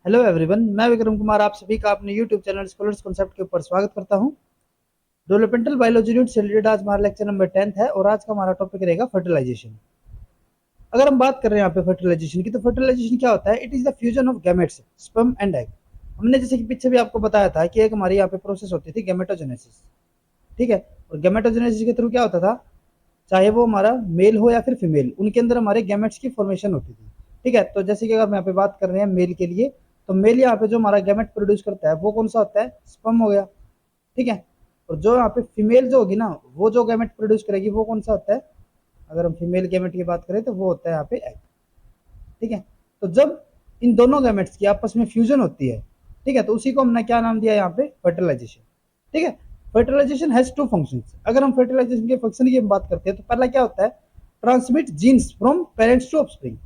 Hello everyone, मैं विक्रम कुमार आप सभी का अपने यूट्यूब चैनल स्कॉलर्स कॉन्सेप्ट के ऊपर स्वागत करता हूं। डेवलपमेंटल बायोलॉजी यूनिट से रिलेटेड आज हमारा लेक्चर नंबर 10 है और आज का हमारा टॉपिक रहेगा फर्टिलाइजेशन। अगर हम बात कर रहे हैं यहाँ पे फर्टिलाइजेशन की, तो फर्टिलाइजेशन क्या होता है? It is the fusion of gametes, sperm and egg. हमने जैसे कि पीछे भी आपको बताया था कि एक हमारी यहाँ पे प्रोसेस होती थी गैमेटोजेनेसिस। ठीक है, और गैमेटोजेनेसिस के थ्रू क्या होता था, चाहे वो हमारा मेल हो या फिर फीमेल, उनके अंदर हमारे गैमेट्स की फॉर्मेशन होती थी। ठीक है, तो जैसे कि अगर हम यहाँ पे बात कर रहे हैं मेल के लिए, तो मेल यहाँ पे जो हमारा गैमेट प्रोड्यूस करता है वो कौन सा होता है? स्पर्म हो गया। ठीक है, और जो यहाँ पे फीमेल जो होगी ना, वो जो गैमेट प्रोड्यूस करेगी वो कौन सा होता है? अगर हम फीमेल गैमेट की बात करें तो वो होता है यहाँ पे एग। ठीक है, तो जब इन दोनों गैमेट्स की आपस में फ्यूजन होती है, ठीक है, तो उसी को हमने क्या नाम दिया यहाँ पे? फर्टिलाइजेशन। ठीक है, फर्टिलाइजेशन हैज टू फंक्शंस। अगर हम फर्टिलाइजेशन के फंक्शन की बात करते हैं तो पहला क्या होता है? Transmit genes from parents to offspring.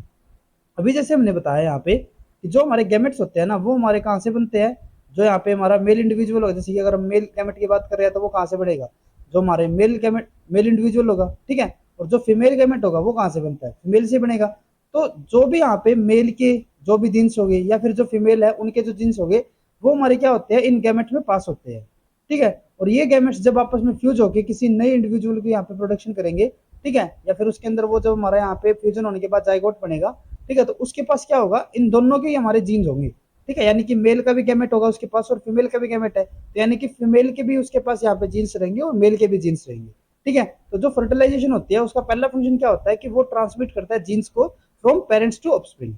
अभी जैसे हमने बताया यहाँ पे कि जो हमारे गैमेट्स होते हैं ना, वो हमारे कहाँ से बनते हैं? जो यहाँ पे हमारा मेल इंडिविजुअल होगा, जैसे कि अगर हम मेल गैमेट की बात कर रहे हैं तो वो कहाँ से बनेगा? जो हमारे मेल गैमेट, मेल इंडिविजुअल होगा। ठीक है, और जो फीमेल गैमेट होगा वो कहाँ से बनता है? फीमेल से बनेगा। तो जो भी यहाँ पे मेल के जो भी जीन्स हो गए या फिर जो फीमेल है उनके जो जीन्स हो गए, वो हमारे क्या होते हैं? इन गैमेट में पास होते हैं। ठीक है, और ये गैमेट्स जब आपस में फ्यूज होकर किसी नए इंडिविजुअल की यहाँ पे प्रोडक्शन करेंगे, ठीक है, या फिर उसके अंदर वो जब हमारा यहाँ पे फ्यूजन होने के बाद जाइगोट बनेगा, ठीक है, तो उसके पास क्या होगा? इन दोनों के हमारे जीन्स होंगे। ठीक है, यानी कि मेल का भी गैमेट होगा उसके पास और फीमेल का भी गैमेट है, तो यानी कि फीमेल के भी उसके पास यहाँ पे जीन्स रहेंगे और मेल के भी जीन्स रहेंगे। ठीक है, तो जो फर्टिलाइजेशन होती है उसका पहला फंक्शन क्या होता है कि वो ट्रांसमिट करता है जीन्स को from parents to offspring.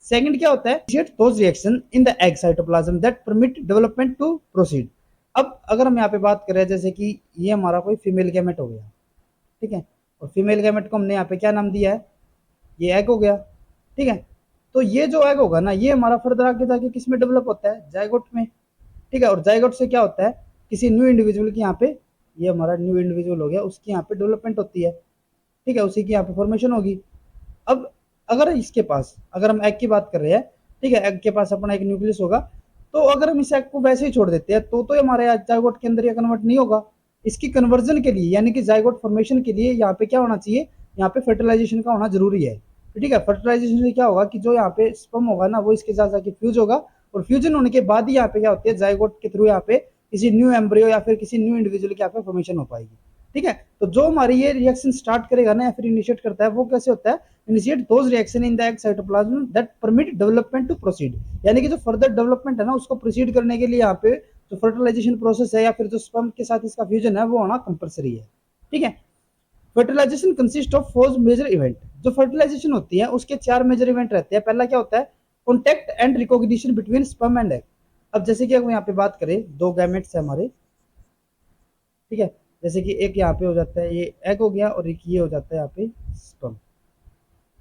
Second क्या होता है? Initiate those reaction in the egg cytoplasm that permit development to proceed. अब अगर हम यहाँ पे बात करें, जैसे कि ये हमारा कोई फीमेल गैमेट हो गया। ठीक है, और फीमेल गैमेट को हमने यहाँ पे क्या नाम दिया है? ये एग हो गया। ठीक है, तो ये जो एग होगा ना, ये हमारा फर्दर आगे जाके किस में डेवलप होता है? जायगोट में। ठीक है, और जायगोट से क्या होता है? किसी न्यू इंडिविजुअल की यहाँ पे, ये हमारा न्यू इंडिविजुअल हो गया, उसकी यहाँ पे डेवलपमेंट होती है। ठीक है, उसी की यहाँ पे फॉर्मेशन होगी। अब अगर इसके पास, अगर हम एग की बात कर रहे हैं, ठीक है, एग के पास अपना एक न्यूक्लियस होगा, तो अगर हम इस एग को वैसे ही छोड़ देते हैं तो हमारे जायगोट के अंदर ये कन्वर्ट नहीं होगा। इसकी कन्वर्जन के लिए, यानी कि जायगोट फॉर्मेशन के लिए यहाँ पे क्या होना चाहिए? यहाँ पे फर्टिलाइजेशन का होना जरूरी है। ठीक है, फर्टिलाइजेशन से क्या होगा कि जो यहाँ पे स्पर्म होगा ना, वो इसके साथ जाके फ्यूज होगा, और फ्यूजन होने के बाद ही यहाँ पे क्या होती है? जायगोट के थ्रू यहाँ पे किसी न्यू एम्ब्रियो या फिर किसी न्यू इंडिविजुअल की यहाँ पे फॉर्मेशन हो पाएगी। ठीक है, तो जो हमारी ये रिएक्शन स्टार्ट करेगा ना या फिर इनिशिएट करता है, वो कैसे होता है? Initiate those reaction in the egg cytoplasm that permit development to proceed. यानी कि जो फर्दर डेवलपमेंट है ना, उसको प्रोसीड करने के लिए यहाँ पे जो फर्टिलाइजेशन प्रोसेस है या फिर जो स्पर्म के साथ इसका फ्यूजन है वो होना कंपलसरी है। ठीक है, fertilisation consist of 4 major event. जो फर्टिलाइजेशन होती है उसके 4 मेजर इवेंट रहते हैं। पहला क्या होता है? Contact and recognition between sperm and egg. अब जैसे कि अगर यहाँ पे बात करें, दो गैमेट्स है हमारे। ठीक है, जैसे कि एक यहाँ पे हो जाता है ये एग हो गया और एक ये हो जाता है यहाँ पे स्पर्म।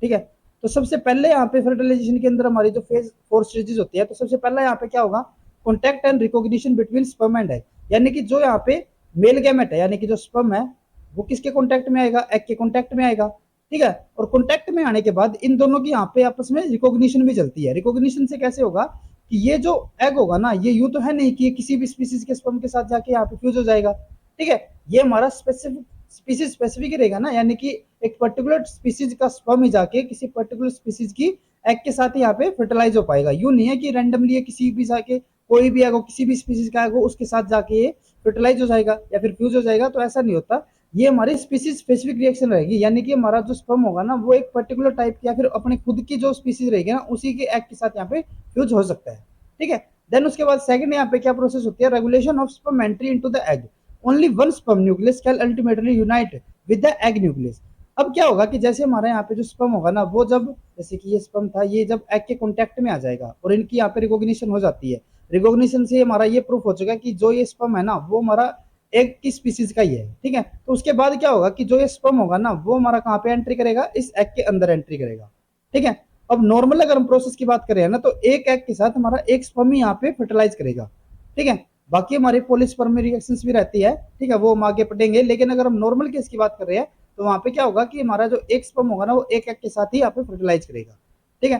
ठीक है, तो सबसे पहले यहाँ पे फर्टिलाइजेशन के अंदर हमारी जो फेज 4 स्टेजेस होती है, तो सबसे पहला यहाँ पे क्या होगा? Contact and recognition between sperm and egg. यानी कि जो यहाँ पे मेल गैमेट है, यानी कि जो स्पर्म है, वो किसके कॉन्टैक्ट में आएगा? एग के कॉन्टैक्ट में आएगा। ठीक है, और कॉन्टैक्ट में आने के बाद इन दोनों की यहाँ पे आपस में रिकॉग्निशन भी चलती है। रिकॉग्निशन से कैसे होगा कि ये जो एग होगा ना, ये यूं तो है नहीं कि किसी भी स्पीसीज के स्पर्म के साथ जाके यहाँ पे फ्यूज हो जाएगा। ठीक है, ये हमारा स्पेसिफिक स्पीसीज स्पेसिफिक रहेगा ना, यानी कि एक पर्टिकुलर स्पीसीज का स्पर्म ही जाके किसी पर्टिकुलर स्पीसीज की एग के साथ ही यहाँ पे फर्टिलाइज हो पाएगा। यूं नहीं है कि रैंडमली किसी भी जाके कोई भी एग हो, किसी भी स्पीसीज का एग हो, उसके साथ जाके ये फर्टिलाइज हो जाएगा या फिर फ्यूज हो जाएगा। तो ऐसा नहीं होता, ये हमारी स्पीसीज स्पेसिफिक रिएक्शन रहेगी। यानी कि हमारा जो स्पर्म होगा ना, वो एक पर्टिकुलर टाइप की या फिर अपने खुद की जो स्पीसीज रहेगी ना, उसी के एग के साथ यहाँ पे फ्यूज हो सकता है। ठीक है, देन उसके बाद सेकंड यहाँ पे क्या प्रोसेस होती है? Regulation of sperm entry into the egg. Only one sperm nucleus can ultimately unite with the egg nucleus. अब क्या होगा कि जैसे हमारे यहाँ पे जो स्पर्म होगा ना, वो जब, जैसे कि ये स्पर्म था, ये जब एग के कॉन्टैक्ट में आ जाएगा और इनकी यहाँ पे रिकॉग्निशन हो जाती है। रिकॉग्निशन से हमारा ये प्रूफ हो चुका है कि जो ये स्पर्म है ना, वो हमारा एग की स्पीसीज का ही है। ठीक है, तो उसके बाद क्या होगा कि जो ये स्पर्म होगा ना, वो हमारा कहाँ पे एंट्री करेगा? इस एग के अंदर एंट्री करेगा। ठीक है, अब नॉर्मल अगर हम प्रोसेस की बात करें ना, तो एक एग के साथ हमारा एक स्पर्म ही यहाँ पे फर्टिलाइज करेगा। ठीक है, बाकी हमारी पॉलीस्पर्मी रिएक्शंस भी रहती है। ठीक है, वो हम आगे पढ़ेंगे, लेकिन अगर हम नॉर्मल केस की बात कर रहे हैं तो वहां पे क्या होगा कि हमारा जो एक स्पर्म होगा ना, वो एक एग के साथ ही यहाँ पे फर्टिलाइज करेगा। ठीक है,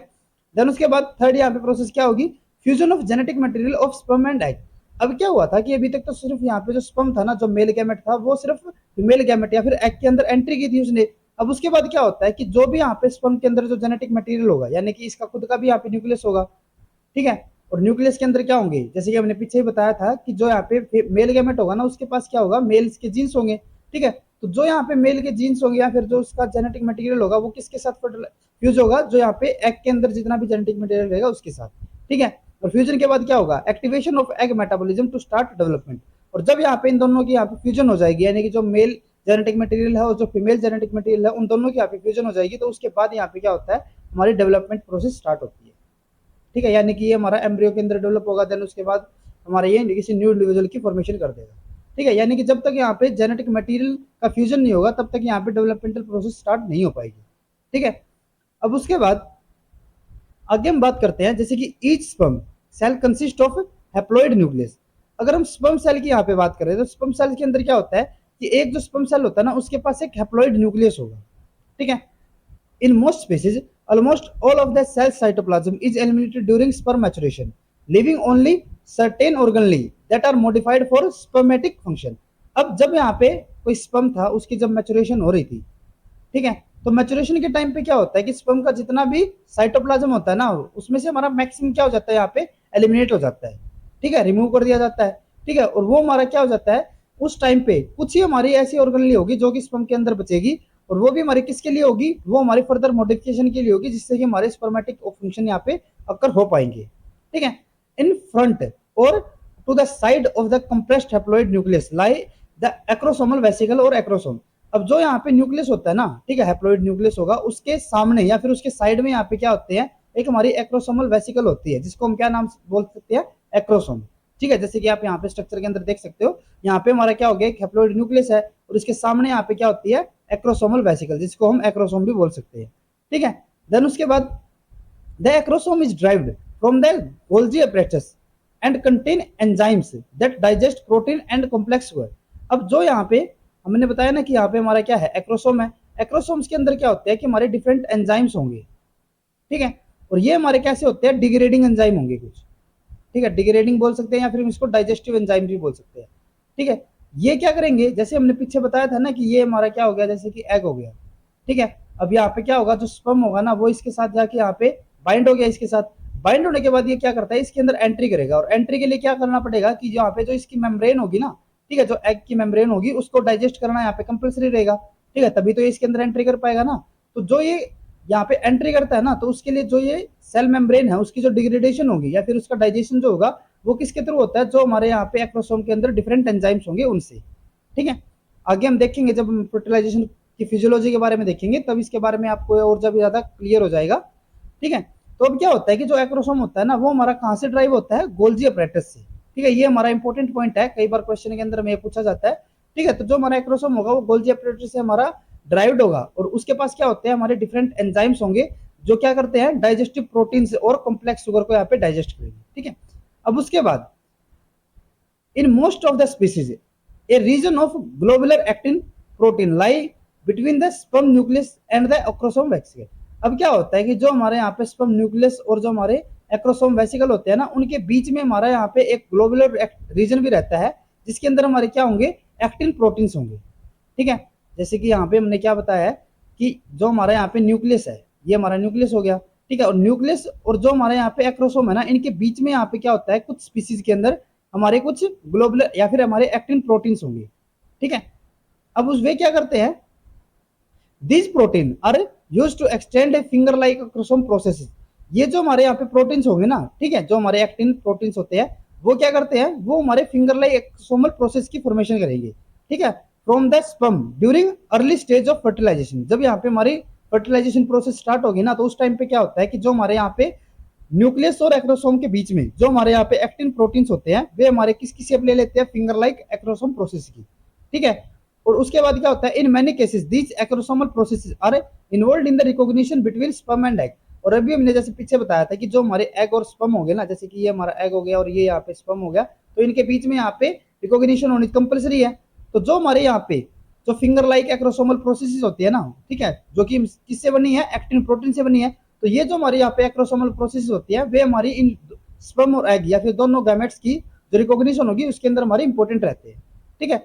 देन उसके बाद थर्ड यहाँ पे प्रोसेस क्या होगी? Fusion of genetic material of sperm and egg. अब क्या हुआ था कि अभी तक तो सिर्फ यहाँ पे जो स्पर्म था ना, जो मेल गैमेट था, वो सिर्फ फीमेल गैमेट या फिर एग के अंदर एंट्री की थी उसने। अब उसके बाद क्या होता है कि जो भी यहाँ पे स्पर्म के अंदर जो जेनेटिक मटेरियल होगा, यानी कि इसका खुद का भी यहाँ पे न्यूक्लियस होगा। ठीक है। और न्यूक्लियस के अंदर क्या होंगे, जैसे कि हमने पीछे ही बताया था कि जो यहाँ पे मेल गैमेट होगा ना, उसके पास क्या होगा, मेल्स के जीन्स होंगे। ठीक है, तो जो यहाँ पे मेल के जीन्स होंगे या फिर जो उसका जेनेटिक मटेरियल होगा वो किसके साथ फ्यूज होगा, जो यहाँ पे एग के अंदर जितना भी जेनेटिक मटेरियल रहेगा उसके साथ। ठीक है, और फ्यूजन के बाद क्या होगा, activation of egg metabolism to start development. और जब यहाँ पे इन दोनों की यहाँ पे फ्यूजन हो जाएगी, यानी कि जो मेल जेनेटिक मटेरियल है और जो फीमेल जेनेटिक मटेरियल है उन दोनों की यहाँ पे फ्यूजन हो जाएगी, तो उसके बाद यहाँ पे क्या होता है, हमारी डेवलपमेंट प्रोसेस स्टार्ट होती है। ठीक है, यानी कि ये हमारा एम्ब्रियो के अंदर डेवलप होगा, देन उसके बाद हमारा ये किसी न्यू इंडिविजुअल की फॉर्मेशन कर देगा। ठीक है, यानी कि जब तक यहाँ पे जेनेटिक मटेरियल का फ्यूजन नहीं होगा तब तक यहाँ पे डेवलपमेंटल प्रोसेस स्टार्ट नहीं हो पाएगी। ठीक है, अब उसके बाद आगे हम बात करते हैं, जैसे कि each sperm cell consist of haploid nucleus. अगर हम स्पर्म सेल की यहाँ पे बात करें तो स्पर्म सेल के अंदर क्या होता है कि एक जो स्पर्म सेल होता है ना, उसके पास एक हैप्लॉइड न्यूक्लियस होगा। ठीक है, in most species, almost all of the cell cytoplasm is eliminated during sperm maturation, leaving only certain organelles that are modified for spermatic function. अब जब यहाँ पे कोई स्पर्म था, उसकी जब मैचुरेशन हो रही थी, ठीक है, तो मैचुरेशन के टाइम पे क्या होता है कि स्पर्म का जितना भी साइटोप्लाज्म होता है ना, उसमें से हमारा मैक्सिमम क्या हो जाता है, यहाँ पे एलिमिनेट हो जाता है। ठीक है, रिमूव कर दिया जाता है। ठीक है, और वो हमारा क्या हो जाता है, उस टाइम पे कुछ ही हमारी ऐसी ऑर्गनली होगी जो कि स्पर्म के अंदर बचेगी, और वो भी हमारे किसके लिए होगी, वो हमारी फर्दर मॉडिफिकेशन के लिए होगी, जिससे कि हमारे स्पर्मेटिक फंक्शन यहाँ पे अक्कर हो पाएंगे। ठीक है, इन फ्रंट और to the side of the compressed haploid nucleus lie the acrosomal vesicle और एक्रोसोम। अब जो यहाँ पे न्यूक्लियस होता है ना, ठीक है, हैप्लॉइड न्यूक्लियस होगा, उसके सामने या फिर उसके साइड में यहाँ पे क्या होते हैं, एक हमारी एक्रोसोमल वेसिकल होती है, जिसको हम क्या नाम बोल सकते हैं, एक्रोसोम। ठीक है, जैसे कि आप यहाँ पे स्ट्रक्चर के अंदर देख सकते हो, यहाँ पे हमारा क्या हो गया, एक हैप्लॉइड न्यूक्लियस है और इसके सामने यहाँ पे क्या होती है, एक्रोसोमल वेसिकल, जिसको हम एक्रोसोम भी बोल सकते हैं। ठीक है, देन उसके बाद the acrosome is derived from the Golgi apparatus and contain enzymes that digest protein and complex sugar. अब जो यहाँ पे हमने बताया ना कि यहाँ पे हमारा क्या है, एक्रोसोम है। एक्रोसोम्स के अंदर क्या होता है कि हमारे डिफरेंट एंजाइम्स होंगे। ठीक है, और ये हमारे कैसे होते हैं, डिग्रेडिंग एंजाइम होंगे कुछ। ठीक है, डिग्रेडिंग बोल सकते हैं या फिर हम इसको डाइजेस्टिव एंजाइम भी बोल सकते हैं। ठीक है, ये क्या करेंगे, जैसे हमने पीछे बताया था ना कि ये हमारा क्या हो गया, जैसे कि एग हो गया। ठीक है, अब यहाँ पे क्या होगा, जो स्पर्म होगा ना वो इसके साथ जाके यहाँ पे बाइंड हो गया, इसके साथ बाइंड होने के बाद ये क्या करता है, इसके अंदर एंट्री करेगा, और एंट्री के लिए क्या करना पड़ेगा कि यहाँ पे जो इसकी मेम्ब्रेन होगी ना, ठीक है, जो एग की मेम्ब्रेन होगी उसको डाइजेस्ट करना यहाँ पे कंपलसरी रहेगा। ठीक है, तभी तो ये इसके अंदर एंट्री कर पाएगा ना। तो जो ये यहाँ पे एंट्री करता है ना, तो उसके लिए जो ये सेल मेम्ब्रेन है उसकी जो डिग्रेडेशन होगी या फिर उसका डाइजेशन जो होगा वो किसके थ्रू होता है, जो हमारे यहाँ पे एक्रोसोम के अंदर डिफरेंट एंजाइम्स होंगे उनसे। ठीक है, आगे हम देखेंगे जब हम फर्टिलाइजेशन की फिजियोलॉजी के बारे में देखेंगे तब इसके बारे में आपको और जब ज्यादा क्लियर हो जाएगा। ठीक है, तो अब क्या होता है कि जो एक्रोसोम होता है ना वो हमारा कहाँ से ड्राइव होता है, गोल्जी apparatus से। ठीक है, ये हमारा इंपॉर्टेंट पॉइंट है, कई बार क्वेश्चन के अंदर में पूछा जाता है। ठीक है, तो जो हमारा एक्रोसोम होगा वो गोल्जी apparatus से हमारा ड्राइव्ड होगा, और उसके पास क्या होते हैं, हमारे डिफरेंट एंजाइम्स होंगे जो क्या करते हैं, डाइजेस्टिव प्रोटीन और कॉम्प्लेक्स शुगर को यहाँ पे डाइजेस्ट करेंगे। ठीक है, अब उसके बाद in most of the species a region of globular actin protein lie between the sperm nucleus and the acrosome vesicle. अब क्या होता है कि जो हमारे यहाँ पे स्पर्म न्यूक्लियस और जो हमारे एक्रोसोम वेसिकल होते हैं ना, उनके बीच में हमारा यहाँ पे एक ग्लोबुलर रीजन भी रहता है, जिसके अंदर हमारे क्या होंगे, एक्टिन प्रोटीन्स होंगे। ठीक है, जैसे कि यहाँ पे हमने क्या बताया है कि जो हमारा यहाँ पे न्यूक्लियस है, ये हमारा न्यूक्लियस हो गया। ठीक है, और न्यूक्लियस और जो हमारे यहाँ पे एक्रोसोम है ना, इनके बीच में यहाँ पे क्या होता है, कुछ स्पीसीज के अंदर हमारे कुछ ग्लोबुलर या फिर हमारे एक्टिन प्रोटीन्स होंगे। ठीक है, अब उस वे क्या करते हैं, this protein are use to extend a finger like acrosome process. ये जो हमारे यहाँ पे प्रोटीन्स होंगे ना, ठीक है, जो हमारे एक्टिन प्रोटीन्स होते हैं वो क्या करते हैं, वो हमारे फिंगर लाइक एक्रोसोमल प्रोसेस की फॉर्मेशन करेंगे। ठीक है, from the sperm during early stage of fertilization. जब यहाँ पे हमारी फर्टिलाइजेशन प्रोसेस स्टार्ट होगी ना, तो उस टाइम पे क्या होता है कि जो हमारे यहाँ पे न्यूक्लियस और एक्रोसोम के बीच में जो हमारे यहाँ पे एक्टिन प्रोटीन्स होते हैं वे हमारे किसकी शेप ले लेते हैं, फिंगर लाइक एक्रोसोम प्रोसेस की। ठीक है, और उसके बाद क्या होता है, in many cases these acrosomal processes are involved in the recognition between sperm and egg. और अभी हमने जैसे पीछे बताया था कि जो हमारे एग और स्पर्म हो गए ना, जैसे कि ये हमारा एग हो गया और ये यहाँ पे स्पर्म हो गया, तो इनके बीच में यहाँ पे रिकॉग्निशन होनी कंपलसरी है। तो जो हमारे यहाँ पे जो फिंगर लाइक एक्रोसोमल प्रोसेसेस होती है ना, ठीक है, जो कि किससे बनी है, एक्टिन प्रोटीन से बनी है। तो ये जो हमारे यहाँ पे एक्रोसोमल प्रोसेस होती है वे हमारी इन स्पर्म और एग या फिर दोनों गैमेट्स की जो रिकॉग्निशन होगी उसके अंदर हमारे इंपॉर्टेंट रहते हैं। ठीक है,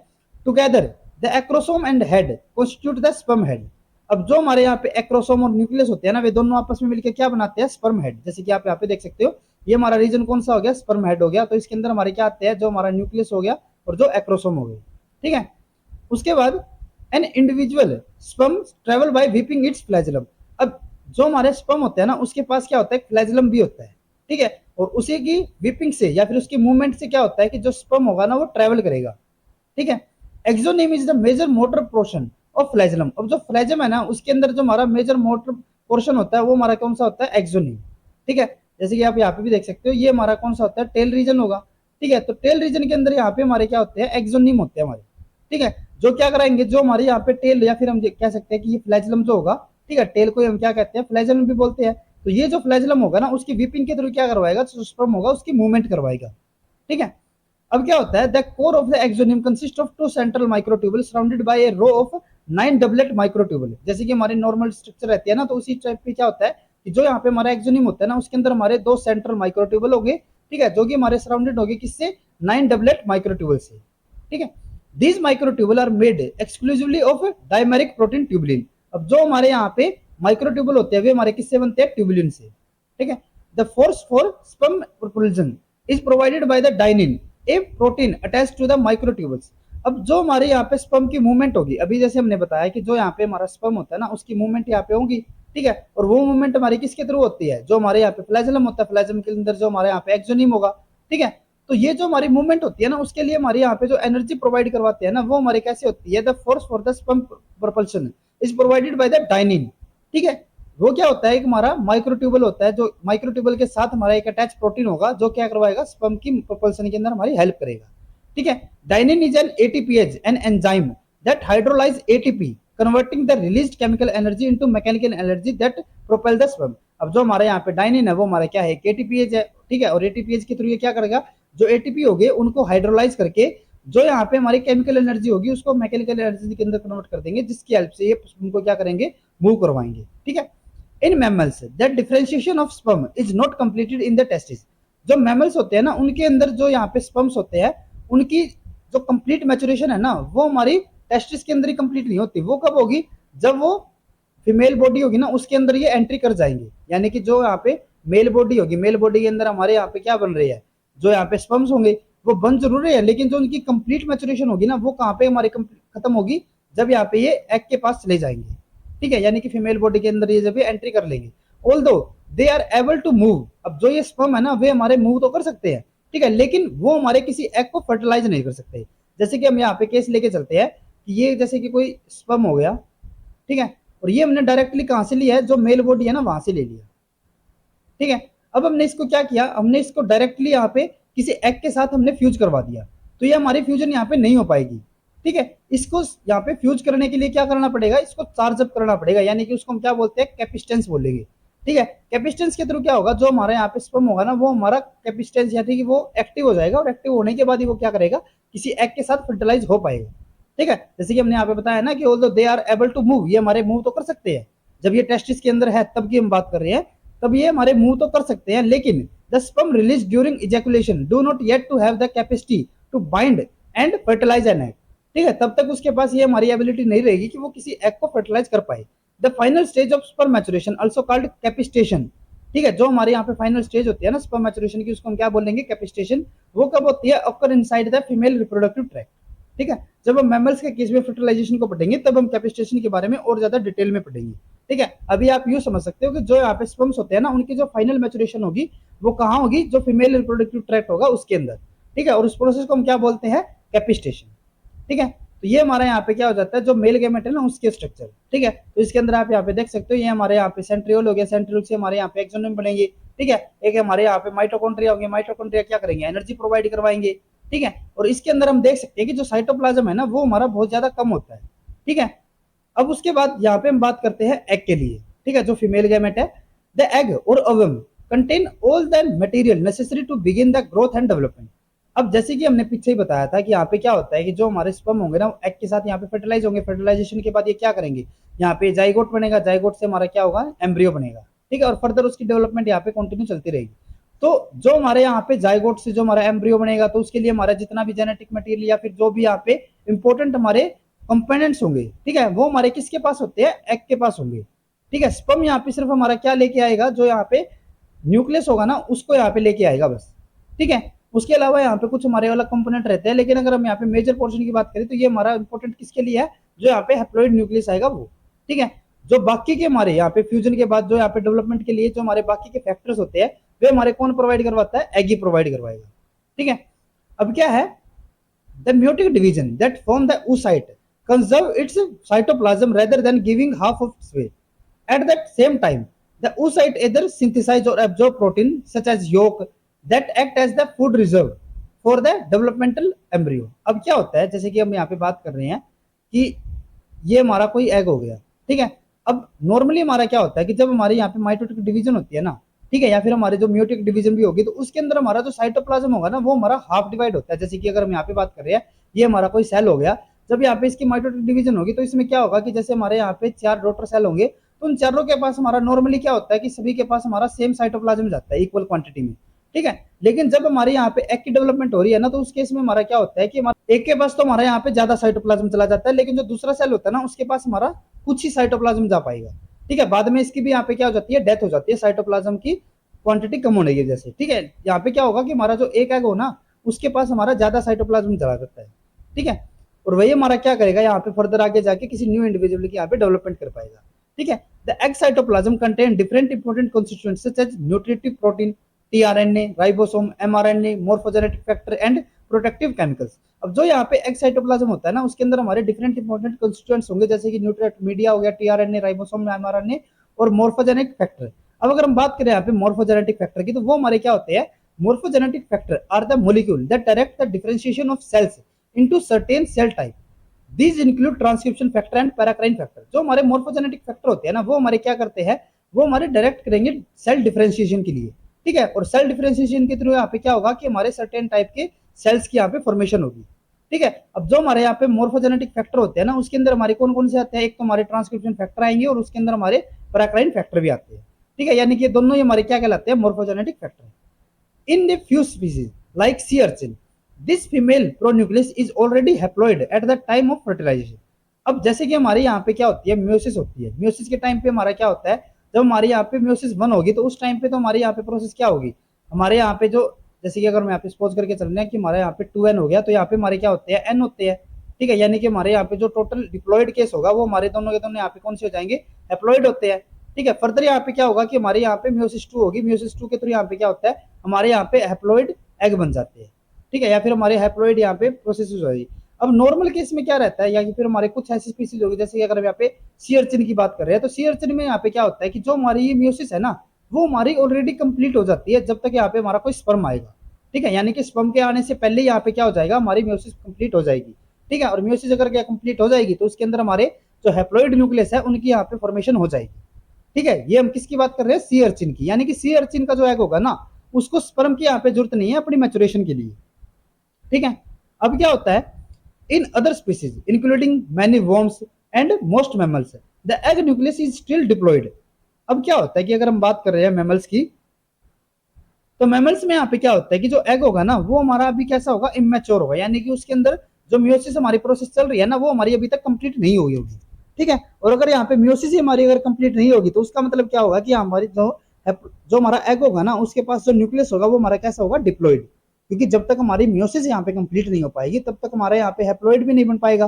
together the acrosome and head constitute the sperm head. अब जो हमारे यहाँ पे एक्रोसोम और न्यूक्लियस होते हैं ना, वे दोनों आपस में मिलकर क्या बनाते हैं, स्पर्म हेड। जैसे कि आप यहाँ पे देख सकते हो ये हमारा रीजन कौन सा हो गया, स्पर्म हेड हो गया। तो इसके अंदर हमारे क्या आते हैं, जो हमारा न्यूक्लियस हो गया और जो एक्रोसोम हो गई, ठीक है। उसके बाद an individual sperm travel by weeping it's flagellum. अब जो हमारे स्पर्म होते हैं ना, उसके पास क्या होता है, फ्लैजलम भी होता है, ठीक है। और उसी की वीपिंग से या फिर उसकी मूवमेंट से क्या होता है कि जो स्पर्म होगा ना वो ट्रेवल करेगा, ठीक है। Axoneme is the major motor portion of flagellum. अब जो फ्लैजम है ना, उसके अंदर जो हमारा मेजर मोटर पोर्शन होता है वो हमारा कौन सा होता है, एक्सोनिम, ठीक है। जैसे कि आप यहाँ पे भी देख सकते हो, ये हमारा कौन सा होता है, टेल रीजन होगा, ठीक है। तो टेल रीजन के अंदर यहाँ पे हमारे क्या होते हैं, एक्सोनिम होते हैं हमारे, ठीक है। जो क्या कराएंगे, जो हमारे यहाँ पे टेल या फिर हम कह सकते हैं कि ये फ्लैजलम जो होगा, ठीक है, टेल को हम क्या कहते हैं, फ्लैजलम भी बोलते हैं। तो ये जो फ्लैजलम होगा ना, उसकी वीपिंग के थ्रू क्या करवाएगा, जो स्पर्म होगा उसकी मूवमेंट करवाएगा, ठीक है। अब क्या होता है, the core of the axoneme consist of two central microtubule surrounded by a row of 9 doublet microtubule. जैसे कि हमारी नॉर्मल स्ट्रक्चर रहती है ना, तो उसी टाइप पे क्या होता है कि जो यहाँ पे हमारा एक्सोनियम होता है ना, उसके अंदर हमारे 2 सेंट्रल माइक्रोट्यूबल होंगे, ठीक है, जो कि हमारे सराउंडेड होंगे किससे, 9 डबलेट माइक्रोट्यूबल से, ठीक है। These microtubule are made exclusively of dimeric protein tubulin. अब जो हमारे यहाँ पे माइक्रोट्यूबल होते हैं वे हमारे किससे बनते हैं, ट्यूबुलिन से, ठीक है। The force for sperm propulsion is provided by the dynein, a protein attach to the microtubules. अब जो हमारे यहाँ पे स्पर्म की मूवमेंट होगी, अभी जैसे हमने बताया कि जो यहाँ पे हमारा स्पर्म होता है ना, उसकी मूवमेंट यहाँ पे होगी, ठीक है। और वो मूवमेंट हमारी किसके थ्रू होती है, जो हमारे यहाँ पे फ्लैजलम होता है, फ्लैजलम के अंदर जो हमारे यहाँ पे एक्सोनिम होगा, ठीक है। तो ये जो हमारी मूवमेंट होती है ना, उसके लिए हमारे यहाँ पे जो एनर्जी प्रोवाइड करवाते हैं ना, वो हमारे कैसे होती है, the force for the sperm propulsion is provided by the dynein, ठीक है। वो क्या होता है, एक हमारा माइक्रोट्यूबल होता है, जो माइक्रोट्यूबल के साथ हमारा एक अटैच प्रोटीन होगा, जो क्या करवाएगा, स्पर्म की प्रोपल्शन के अंदर हमारी हेल्प करेगा, ठीक है। Dynein is an ATPase, an enzyme that hydrolyse ATP converting the released chemical energy into mechanical energy that propel the sperm. अब जो हमारे यहाँ पे डाइनिन है वो हमारा क्या है, एटीपीएज है, ठीक है। और एटीपीएज के थ्रू ये क्या करेगा, जो एटीपी होगी उनको हाइड्रोलाइज करके जो यहाँ पे हमारी केमिकल एनर्जी होगी उसको मैकेनिकल एनर्जी के अंदर कन्वर्ट कर देंगे, जिसकी हेल्प से ये उनको क्या करेंगे, मूव करवाएंगे, ठीक है। In mammals that differentiation of sperm is not completed in the testis. जो मैमल्स होते हैं ना, उनके अंदर जो यहाँ पे स्पर्म्स होते हैं, उनकी जो कंप्लीट मैचुरेशन है ना, वो हमारी टेस्टिस के अंदर ही कंप्लीट नहीं होती। वो कब होगी, जब वो फीमेल बॉडी होगी ना, उसके अंदर ये एंट्री कर जाएंगे। यानी कि जो यहाँ पे मेल बॉडी होगी, मेल बॉडी के अंदर हमारे यहाँ पे क्या बन रही है, जो यहाँ पे स्पर्म्स होंगे वो बन जरूर रहे हैं, लेकिन जो उनकी कंप्लीट मैचुरेशन होगी ना, वो कहाँ पे हमारी खत्म होगी, जब यहाँ पे ये एग के पास चले जाएंगे, ठीक है। यानी कि फीमेल बॉडी के अंदर ये जब एंट्री कर लेंगे, although they are able to move. अब जो ये स्पर्म है ना, वे हमारे मूव तो कर सकते हैं, ठीक है, लेकिन वो हमारे किसी एग को फर्टिलाइज नहीं कर सकते। जैसे कि हम यहाँ पे केस लेके चलते हैं कि ये जैसे कि कोई स्पर्म हो गया, ठीक है, और ये हमने डायरेक्टली कहां से लिया है, जो मेल बॉडी है ना वहां से ले लिया, ठीक है। अब हमने इसको क्या किया, हमने इसको डायरेक्टली यहाँ पे किसी एग के साथ हमने फ्यूज करवा दिया, तो ये हमारी फ्यूजन यहाँ पे नहीं हो पाएगी, ठीक है। इसको यहाँ पे फ्यूज करने के लिए क्या करना पड़ेगा, इसको चार्ज अप करना पड़ेगा, यानी कि उसको हम क्या बोलते हैं, कैपिस्टेंस बोलेंगे, ठीक है। कैपिस्टेंस के थ्रू क्या होगा, जो हमारे यहाँ पे स्पर्म होगा ना, वो हमारा कैपिस्टेंस यानी कि वो एक्टिव हो जाएगा, और एक्टिव होने के बाद ही वो क्या करेगा, किसी एग के साथ फर्टिलाइज हो पाएगा, ठीक है। जैसे कि हमने यहाँ पे बताया ना कि although they are able to move, ये हमारे मूव तो कर सकते हैं, जब ये टेस्टिस के अंदर है तब की हम बात कर रहे हैं, तब ये हमारे मूव तो कर सकते हैं, लेकिन the sperm release during ejaculation do not yet to have the capacity to bind and fertilize an egg, ठीक है। तब तक उसके पास ये हमारी एबिलिटी नहीं रहेगी कि वो किसी एग को फर्टिलाइज कर पाए। The final stage of sperm maturation also called capacitation, ठीक है। जो हमारे यहाँ पे फाइनल स्टेज होती है ना स्पर्म मैचुरेशन की, उसको हम क्या बोलेंगे, कैपिस्टेशन। वो कब होती है, occur inside the female reproductive tract, ठीक है। जब हम मैमल्स के केस में फर्टिलाइजेशन को पढ़ेंगे तब हम कैपिस्टेशन के बारे में और ज्यादा डिटेल में पढ़ेंगे, ठीक है। अभी आप यूं समझ सकते हो कि जो यहाँ पे स्पर्म्स होते हैं ना, उनकी जो फाइनल मैचुरेशन होगी वो कहाँ होगी, जो फीमेल रिप्रोडक्टिव ट्रैक्ट होगा उसके अंदर, ठीक है। और उस प्रोसेस को हम क्या बोलते हैं, कैपिस्टेशन, ठीक है। तो ये हमारा यहाँ पे क्या हो जाता है, जो मेल गैमेट है ना उसके स्ट्रक्चर, ठीक है। तो इसके अंदर आप यहाँ पे देख सकते हो, ये हमारे यहाँ पे सेंट्रियोल हो गया, सेंट्रियोल से हमारे यहाँ पे एक्सोनियम बनेंगे, ठीक है। एक हमारे यहाँ पे माइटोकॉन्ड्रिया होंगे, माइटोकॉन्ड्रिया क्या करेंगे, एनर्जी प्रोवाइड करवाएंगे, ठीक है। और इसके अंदर हम देख सकते हैं कि जो साइटोप्लाज्म है ना, वो हमारा बहुत ज्यादा कम होता है, ठीक है। अब उसके बाद यहाँ पे हम बात करते हैं एग के लिए, ठीक है, जो फीमेल गैमेट है। The egg or ovum contain all the material necessary to begin the growth and development. अब जैसे कि हमने पीछे ही बताया था कि यहाँ पे क्या होता है कि जो हमारे स्पर्म होंगे ना, एग के साथ यहाँ पे फर्टिलाइज होंगे, फर्टिलाइजेशन के बाद ये क्या करेंगे, यहाँ पे जाइगोट बनेगा, जाइगोट से हमारा क्या होगा, एम्ब्रियो बनेगा, ठीक है। और फर्दर उसकी डेवलपमेंट यहाँ पे कंटिन्यू चलती रहेगी। तो जो हमारे यहाँ पे जाइगोट से जो हमारा एम्ब्रियो बनेगा, तो उसके लिए हमारा जितना भी जेनेटिक मटेरियल या फिर जो भी यहाँ पे इंपॉर्टेंट हमारे कंपोनेंट्स होंगे, ठीक है, वो हमारे किसके पास होते हैं, एग के पास होंगे, ठीक है। स्पर्म यहाँ पे सिर्फ हमारा क्या लेके आएगा, जो यहाँ पे न्यूक्लियस होगा ना उसको यहाँ पे लेके आएगा बस, ठीक है। उसके अलावा यहाँ पे कुछ हमारे अलग कंपोनेंट रहते हैं, लेकिन अगर हम यहाँ पे मेजर पोर्शन की बात करें तो ये हमारा इंपॉर्टेंट किसके लिए है, जो यहाँ पे हैप्लॉइड न्यूक्लियस आएगा वो, ठीक है। जो बाकी के हमारे यहाँ पे फ्यूजन के बाद जो यहाँ पे डेवलपमेंट के लिए जो हमारे बाकी के फैक्टर्स होते हैं वे हमारे कौन प्रोवाइड करवाता है, एग ही प्रोवाइड करवाएगा, ठीक है। अब क्या है, the meiotic division that form the oocyte conserve its cytoplasm rather than giving half of its way. At that same time, the oocyte either synthesize or absorb protein such as yolk that act as the food reserve for the developmental embryo. अब क्या होता है, जैसे कि हम यहाँ पे बात कर रहे हैं कि ये हमारा कोई एग हो गया, ठीक है। अब नॉर्मली हमारा क्या होता है कि जब हमारे यहाँ पे माइटोटिक डिवीजन होती है ना, ठीक है, या फिर हमारे जो म्यूटिक डिवीजन भी होगी तो उसके अंदर हमारा जो साइटोप्लाज्म होगा ना वो हमारा हाफ डिवाइड होता है। जैसे कि अगर हम यहाँ पे बात कर रहे हैं, ये हमारा कोई सेल हो गया, जब यहाँ पे इसकी माइटोटिक डिवीजन होगी तो इसमें क्या होगा कि जैसे हमारे यहाँ पे 4 डॉटर सेल होंगे तो उन चारों के पास हमारा नॉर्मली क्या होता है कि सभी के पास हमारा सेम साइटोप्लाज्म जाता है इक्वल क्वांटिटी में, ठीक है। लेकिन जब हमारे यहाँ पे एग की डेवलपमेंट हो रही है ना तो उस केस में हमारा क्या होता है कि हमारा एक के पास तो हमारा यहाँ पे ज्यादा साइटोप्लाज्म चला जाता है, लेकिन जो दूसरा सेल होता है ना उसके पास हमारा कुछ ही साइटोप्लाज्म जा पाएगा, ठीक है। बाद में इसकी भी यहाँ पे क्या हो जाती है, डेथ हो जाती है, साइटोप्लाज्म की क्वांटिटी कम होने की वजह से, ठीक है। यहाँ पे क्या होगा कि हमारा जो एक एग हो ना उसके पास हमारा ज्यादा साइटोप्लाज्म चला जाता है, ठीक है। और वही हमारा क्या करेगा यहाँ पे फर्दर आगे जाके किसी न्यू इंडिविजुअल की यहाँ पे डेवलपमेंट कर पाएगा, ठीक है। The egg cytoplasm contain different important constituents such as nutritive protein, tRNA, ribosome, mRNA, morphogenetic factor and protective chemicals. अब जो यहाँ पे एग साइटोप्लाज्म होता है ना उसके अंदर हमारे डिफरेंट इंपॉर्टेंट कॉन्स्टिट्यूएंट्स होंगे, जैसे कि न्यूट्रिएंट मीडिया हो गया, टीआरएनए, राइबोसोम, एमआरएनए और मोर्फोजेनिक फैक्टर। अब अगर हम बात करें यहाँ पे मोर्फोजेनेटिक फैक्टर की तो वो हमारे क्या होते हैं, morphogenetic factor are the molecule that direct the differentiation of cells into certain cell type. These include transcription factor and paracrine factor. जो हमारे मोर्फोजेनेटिक फैक्टर होते हैं ना वो हमारे क्या करते हैं, वो हमारे डायरेक्ट करेंगे सेल डिफरेंशिएशन के लिए, ठीक है। और सेल डिफरेंशिएशन के थ्रू यहाँ पे क्या होगा कि हमारे सर्टेन टाइप के सेल्स की यहाँ पे फॉर्मेशन होगी, ठीक है। अब जो हमारे यहाँ पे मोर्फोजेनेटिक फैक्टर होते हैं ना उसके अंदर हमारे कौन कौन से आते हैं, एक तो हमारे ट्रांसक्रिप्शन फैक्टर आएंगे और उसके अंदर हमारे पैराक्राइन फैक्टर भी आते हैं, ठीक है। यानी कि दोनों ही हमारे क्या कहलाते हैं, morphogenetic factor. In the few species, like sea urchin, this female pronucleus is already haploid at the time of fertilization. अब जैसे कि हमारे यहाँ पे क्या होती है, म्योसिस होती है। म्योसिस के टाइम पे हमारा क्या होता है, जब हमारे यहाँ पे म्योसिस 1 होगी तो उस टाइम पे तो हमारे यहाँ पे प्रोसेस क्या होगी, हमारे यहाँ पे जो जैसे कि अगर हम यहाँ पे सपोज करके चल रहे हैं कि हमारे यहाँ पे 2n हो गया तो यहाँ पे हमारे क्या होते हैं, n होते हैं, ठीक है। यानी कि हमारे यहाँ पे जो टोटल डिप्लॉयड केस होगा वो हमारे दोनों के दोनों यहाँ पे कौन से हो जाएंगे, हैप्लॉइड होते हैं, ठीक है। फर्दर यहाँ पे क्या होगा कि हमारे यहाँ पे म्योसिस 2 होगी, म्योसिस 2 के थ्रू यहाँ पे क्या होता है, हमारे यहाँ पे हैप्लॉइड एग बन जाते हैं, ठीक है, या फिर हमारे हैप्लॉइड यहाँ पे प्रोसेस हो जाएगी। अब नॉर्मल केस में क्या रहता है, या फिर हमारे कुछ ऐसी स्पीसीज होगी, जैसे अगर हम यहाँ पे सी अर्चिन की बात कर रहे हैं तो सी अर्चिन में यहाँ पे क्या होता है कि जो हमारी ये म्योसिस है ना वो हमारी ऑलरेडी कंप्लीट हो जाती है जब तक यहाँ पे हमारा कोई स्पर्म आएगा, ठीक है। यानी कि स्पर्म के आने से पहले यहाँ पे क्या हो जाएगा, हमारी म्योसिस कंप्लीट हो जाएगी, ठीक है। और म्योसिस अगर क्या कंप्लीट हो जाएगी तो उसके अंदर हमारे जो हैप्लॉइड न्यूक्लियस है उनकी यहाँ पे फॉर्मेशन हो जाएगी, ठीक है। ये हम किसकी बात कर रहे हैं, सी अर्चिन की। यानी कि सी अर्चिन का जो एग होगा ना उसको स्पर्म की यहाँ पे जरूरत नहीं है अपनी मैचुरेशन के लिए, ठीक है। अब क्या होता है, in other species including many worms and most mammals the egg nucleus is still diploid. अब क्या होता है कि अगर हम बात कर रहे हैं मैमल्स की तो मैमल्स में यहाँ पे क्या होता है कि जो एग होगा ना वो हमारा अभी कैसा होगा, इमेच्योर होगा। यानी कि उसके अंदर जो म्योसिस हमारी प्रोसेस चल रही है ना वो हमारी अभी तक कंप्लीट नहीं हुई होगी, ठीक है। और अगर यहाँ पे म्योसिस ही हमारी अगर कंप्लीट नहीं होगी तो उसका मतलब क्या होगा कि हमारी जो हमारा एग होगा ना उसके पास जो न्यूक्लियस होगा वो हमारा कैसा होगा, डिप्लॉयड। क्योंकि जब तक हमारी म्योसिस यहाँ पे कंप्लीट नहीं हो पाएगी तब तक हमारे यहाँ पे हैप्लॉइड भी नहीं बन पाएगा,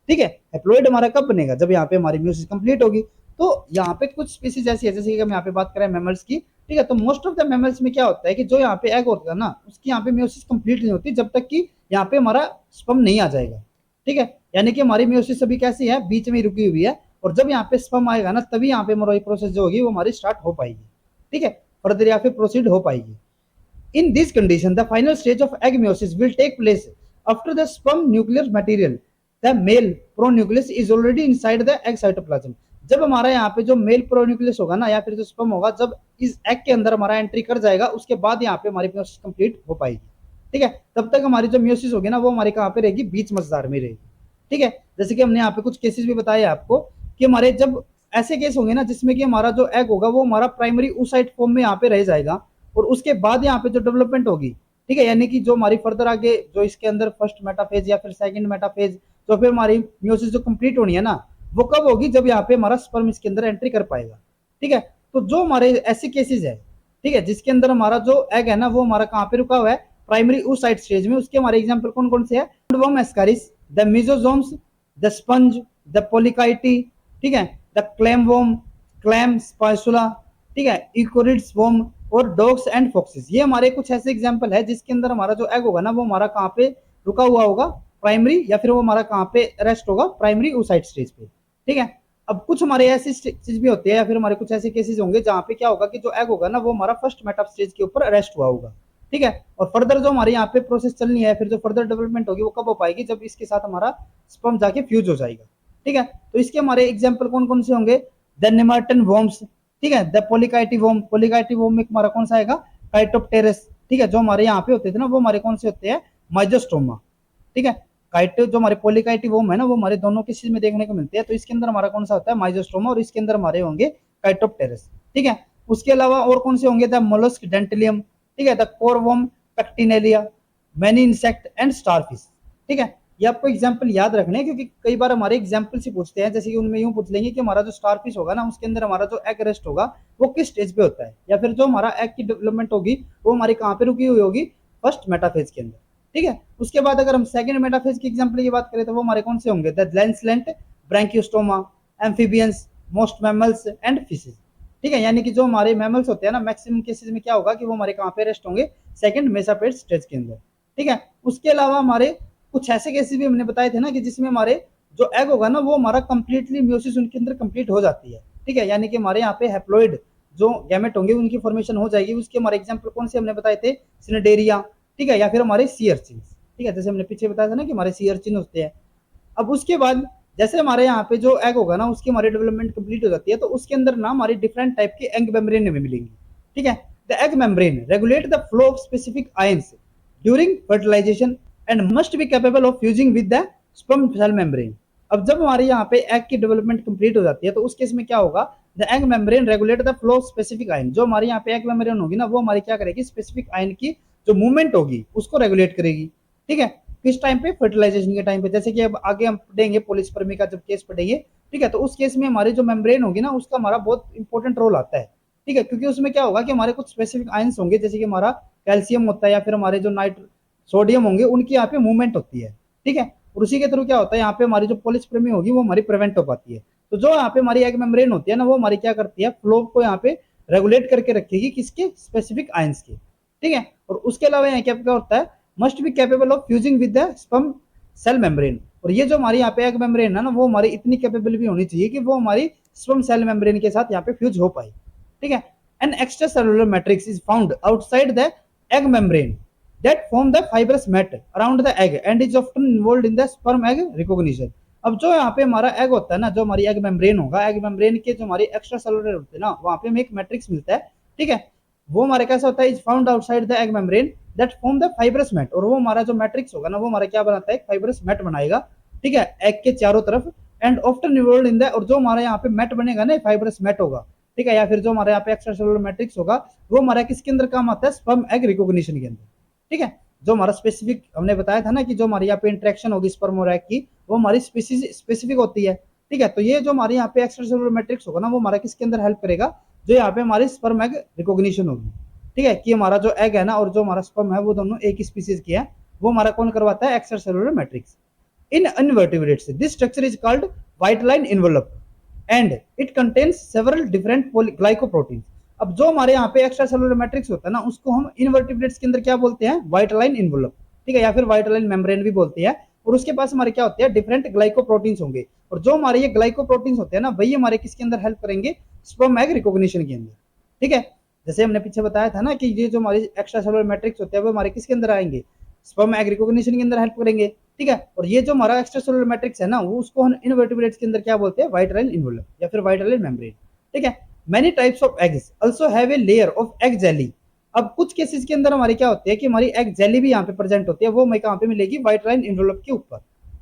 ठीक है। हैप्लॉइड हमारा कब बनेगा, जब यहाँ पे हमारी म्योसिस कंप्लीट होगी। तो यहाँ पे कुछ स्पीसीज ऐसी है, जैसे कि हम यहाँ पे बात करें मैमल्स की, ठीक है। तो मोस्ट ऑफ द मैमल्स में क्या होता है कि जो यहाँ पे एग होता है ना उसकी यहाँ पे म्योसिस कंप्लीट नहीं होती जब तक कि यहाँ पे हमारा स्पर्म नहीं आ जाएगा, ठीक है। यानी कि हमारी म्योसिस अभी कैसी है, बीच में रुकी हुई है, और जब यहाँ पे स्पर्म आएगा ना तभी यहाँ पे हमारी प्रोसेस जो होगी वो हमारी स्टार्ट हो पाएगी, ठीक है, फर्दर या फिर प्रोसीड हो पाएगी। In this condition, the final stage of egg meiosis will take place after the sperm nuclear material, the male pronucleus is already inside the egg cytoplasm. जब हमारा यहाँ पे जो मेल प्रोन्यूक्लियस होगा ना या फिर जो स्पर्म होगा जब इस एग के अंदर हमारा एंट्री कर जाएगा उसके बाद यहाँ पे हमारी म्योसिस कंप्लीट हो पाएगी, ठीक है। तब तक हमारी जो म्योसिस होगी ना वो हमारी कहाँ पे रहेगी, बीच मझधार में रहेगी, ठीक है। जैसे कि हमने यहाँ पे कुछ केसेस भी बताए आपको कि हमारे जब ऐसे केस होंगे ना जिसमें कि हमारा जो एग होगा वो हमारा प्राइमरी oocyte फॉर्म में यहाँ पे रह जाएगा और उसके बाद यहाँ पे जो डेवलपमेंट होगी, ठीक है, यानी कि जो हमारी फर्दर आगे जो इसके अंदर फर्स्ट मेटाफेज या फिर सेकंड मेटाफेज तो फिर हमारी म्योसिस जो कंप्लीट होनी है ना वो कब होगी, जब यहाँ पे हमारा स्पर्म इसके अंदर एंट्री कर पाएगा, ठीक है। तो जो हमारे ऐसे केसेस है ठीक है, जिसके अंदर हमारा जो एग है ना वो हमारा कहाँ पे रुका हुआ है, प्राइमरी oocyte स्टेज में। उसके हमारे एग्जाम्पल कौन कौन से है, worm ascaris, the mesozoans, the sponge, the polychaete, ठीक है, the clam worm, clam spisula, ठीक है, इकोरिड्स वॉर्म और डॉग्स एंड फॉक्सेस। ये हमारे कुछ ऐसे एग्जाम्पल है जिसके अंदर हमारा जो एग होगा ना वो हमारा कहाँ पे रुका हुआ होगा, प्राइमरी, या फिर वो हमारा कहाँ पे रेस्ट होगा, प्राइमरी oocyte स्टेज पे। ठीक है, अब कुछ हमारे ऐसी चीज भी होती है या फिर हमारे कुछ ऐसे केसेस होंगे जहाँ पे क्या होगा कि जो एग होगा ना वो हमारा फर्स्ट मेटाफ स्टेज के ऊपर रेस्ट हुआ होगा। ठीक है, और फर्दर जो हमारे यहाँ पे प्रोसेस चलनी है, फिर जो फर्दर डेवलपमेंट होगी वो कब हो पाएगी, जब इसके साथ हमारा स्पर्म जाके फ्यूज हो जाएगा। ठीक है, तो इसके हमारे एग्जाम्पल कौन कौन से होंगे, द नेमाटन वॉर्म्स, ठीक है, द पोलिकाइटी वॉर्म, पोलिकाइटी वॉर्म में हमारा कौन सा आएगा, काइटोप्टेरस। ठीक है, जो हमारे यहाँ पे होते थे ना वो हमारे कौन से होते हैं, माइजोस्टोमा। ठीक है, काइट जो हमारे पोलिकाइटी वोम है ना वो हमारे दोनों किसी में देखने को मिलते हैं, तो इसके अंदर हमारा कौन सा होता है, माइजोस्टोमा, और इसके अंदर हमारे होंगे काइटोप्टेरस। ठीक है, उसके अलावा और कौन से होंगे, द मोलस्क डेंटिलियम, ठीक है, the cone worm pectinaria, many insect and starfish. ठीक है, ये आपको एग्जाम्पल याद रखने हैं क्योंकि कई बार हमारे एग्जाम्पल से पूछते हैं, जैसे कि उनमें यूं पूछ लेंगे कि हमारा जो स्टारफिश होगा ना उसके अंदर हमारा जो एग रेस्ट होगा वो किस स्टेज पे होता है, या फिर जो हमारा एग की डेवलपमेंट होगी वो हमारी कहाँ पे रुकी हुई होगी, फर्स्ट मेटाफेज के अंदर। ठीक है, उसके बाद अगर हम सेकंड मेटाफेज की एग्जांपल की बात करें तो वो हमारे कौन से होंगे, the lancelet, branchiostoma, amphibians, most mammals and fishes. ठीक है, यानी कि जो हमारे मैमल्स होते हैं ना मैक्सिमम केसेस में क्या होगा कि वो हमारे कहाँ पे रेस्ट होंगे, सेकंड मेटाफेज स्टेज के अंदर। ठीक है, उसके अलावा हमारे कुछ ऐसे केसेस भी हमने बताए थे ना कि जिसमें हमारे जो एग होगा ना वो हमारा कंप्लीटली म्योसिस उनके अंदर कंप्लीट हो जाती है। ठीक है, यानी कि हमारे यहाँ पे हैप्लॉइड जो गैमेट होंगे उनकी फॉर्मेशन हो जाएगी। उसके हमारे एग्जाम्पल कौन से हमने बताए थे, सिनेडेरिया, ठीक है, या फिर हमारे सी अर्चिन। ठीक है, जैसे हमने पीछे बताया था ना कि हमारे सी अर्चिन होते हैं। अब उसके बाद जैसे हमारे यहाँ पे जो एग होगा ना उसकी हमारी डेवलपमेंट कंप्लीट हो जाती है, तो उसके अंदर ना हमारी डिफरेंट टाइप की एग मेम्ब्रेन में मिलेंगी। ठीक है, the egg membrane regulate the flow of specific ions during fertilization and must be capable of fusing with the sperm cell membrane. अब जब हमारे यहाँ पे एग की डेवलपमेंट कंप्लीट हो जाती है तो उस केस में क्या होगा, the egg membrane regulate the flow of specific ion. जो हमारे यहाँ पे एग मेम्ब्रेन होगी ना वो हमारी क्या करेगी, स्पेसिफिक आयन की जो मूवमेंट होगी उसको रेगुलेट करेगी। ठीक है, किस टाइम पे, फर्टिलाइजेशन के टाइम पे। जैसे कि अब आगे हम पढ़ेंगे पोलिस्पर्मी का जब केस पढ़ेंगे, ठीक है, तो उस केस में हमारी जो मेम्ब्रेन होगी ना उसका हमारा बहुत इंपॉर्टेंट रोल आता है। ठीक है, क्योंकि उसमें क्या होगा कि हमारे कुछ स्पेसिफिक आयंस होंगे, जैसे कि हमारा कैल्शियम होता है या फिर हमारे जो सोडियम होंगे उनकी यहाँ पे मूवमेंट होती है। ठीक है, और उसी के थ्रू क्या होता है, यहाँ पे हमारी जो पोलिस्पर्मी होगी वो हमारी प्रिवेंट हो पाती है। तो जो यहाँ पे हमारी एग मेम्ब्रेन होती है ना वो हमारी क्या करती है, फ्लो को यहाँ पे रेगुलेट करके रखेगी, किसके, स्पेसिफिक आयंस के। ठीक है, और उसके अलावा यहाँ क्या होता है, must be capable of fusing with the sperm cell membrane. और ये जो हमारी यहाँ पे एग मेम्ब्रेन है ना वो हमारी इतनी कैपेबल भी होनी चाहिए कि वो हमारी स्पर्म सेल मेम्ब्रेन के साथ यहाँ पे फ्यूज हो पाए। ठीक है, N extra cellular matrix is found outside the egg membrane that form the fibrous mat around the egg and is often involved in the sperm egg recognition। अब जो यहाँ पे हमारा एग होता है ना, जो हमारी एग मेम्ब्रेन होगा, एग मेम्ब्रेन के जो हमारी एक्स्ट्रा सेलुलर होते हैं ना वहाँ पे हमें एक मैट्रिक्स मिलता है। ठीक है, वो हमारे कैसा होता है, is found outside the egg membrane that form the fibrous mat. और वो हमारा जो मैट्रिक्स होगा ना वो हमारा क्या बनाता है, एक फाइब्रस मैट बनाएगा। ठीक है, एग के चारों तरफ, and often involve in the, और जो हमारे यहाँ पे मैट बनेगा ना फाइब्रस मैट होगा। ठीक है, या फिर जो हमारे यहाँ पे एक्स्ट्रा सेलुलर मैट्रिक्स होगा वो हमारा किसके अंदर काम आता है, स्पर्म एग रिकॉग्निशन के अंदर। ठीक है, जो हमारा स्पेसिफिक हमने बताया था ना कि जो हमारी यहाँ पे इंटरेक्शन होगी स्पर्म और एग की वो हमारी स्पेसिफिक होती है। ठीक है, तो ये जो हमारे यहाँ पे एक्स्ट्रा सेलुलर मैट्रिक्स होगा ना वो हमारा किसके अंदर हेल्प करेगा, जो यहाँ पे हमारी स्पर्म एग रिकॉग्निशन होगी। ठीक है, कि हमारा जो एग है ना और जो हमारा स्पर्म है वो दोनों एक ही स्पीसीज की है, वो हमारा कौन करवाता है, extra cellular matrix. In invertebrates this structure is called white line envelope and it contains several different glycoprotein. अब जो हमारे यहाँ पे एक्स्ट्रा सेलुलर मैट्रिक्स होता है ना उसको हम इनवर्टिब्रेट्स के अंदर क्या बोलते हैं, व्हाइट लाइन इनवेलप। ठीक है, या फिर व्हाइट लाइन मेम्ब्रेन भी बोलते हैं। और उसके पास हमारे क्या होते हैं, डिफरेंट ग्लाइकोप्रोटीन्स होंगे। और जो हमारे ये ग्लाइकोप्रोटीन्स होते हैं ना वही हमारे किसके अंदर हेल्प करेंगे, स्पर्म एग रिकॉग्निशन के अंदर। ठीक है, जैसे हमने पीछे बताया था ना कि ये जो हमारे एक्स्ट्रा सेलुलर मैट्रिक्स होते हैं वो हमारे किसके अंदर आएंगे, स्पर्म एग रिकॉग्निशन के अंदर हेल्प करेंगे। ठीक है, और ये जो हमारा एक्स्ट्रा सेलुलर मैट्रिक्स है ना वो उसको हम इनवर्टिब्रेट्स के अंदर क्या बोलते हैं, व्हाइट लाइन इनवेलप या फिर व्हाइट लाइन मेम्ब्रेन। ठीक है, many types of eggs also have a layer of egg jelly. अब कुछ केसेस के अंदर हमारी क्या होती है कि हमारी एग जेली भी यहाँ पे प्रेजेंट होती है, वो हमें कहाँ पे मिलेगी, व्हाइट लाइन इनवेलप के ऊपर।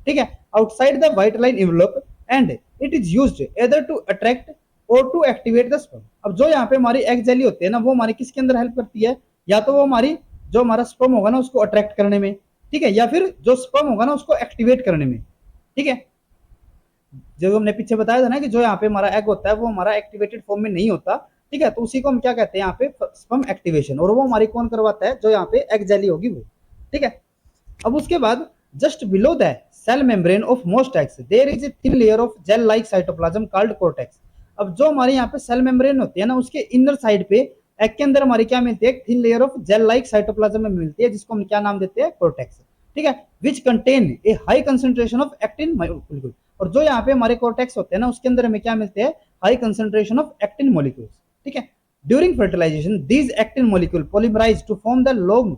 ठीक है, outside the vitelline envelope and it is used either to attract or to activate the sperm. अब जो यहाँ पे हमारी एग जेली होती है ना वो हमारी किसके अंदर हेल्प करती है, या तो वो हमारी जो हमारा स्पर्म होगा ना उसको अट्रैक्ट करने में, ठीक है, या फिर जो स्पर्म होगा ना उसको एक्टिवेट करने में। ठीक है, जो हमने पीछे बताया था ना कि जो यहाँ पे हमारा एग होता है वो हमारा एक्टिवेटेड फॉर्म में नहीं होता, ठीक है, तो उसी को हम क्या कहते हैं यहाँ पे स्पर्म एक्टिवेशन, और वो हमारी कौन करवाता है, जो यहाँ पे एग जेली होगी वो। ठीक है, अब उसके बाद just below the cell membrane of most eggs there is a thin layer of gel like cytoplasm called cortex. अब जो हमारे यहाँ पे सेल मेम्ब्रेन होती है ना, उसके इनर साइड पे एग के अंदर हमारी क्या मिलती है, thin layer of gel like cytoplasm में मिलती है, जिसको हम क्या नाम देते हैं, कोर्टेक्स। ठीक है, which contain a high concentration of actin molecule, और जो यहाँ पे हमारे कोर्टेक्स होते हैं ना, उसके अंदर हमें क्या मिलते हैं, high concentration of actin molecules. ठीक है, during fertilization these actin molecule polymerize to form the long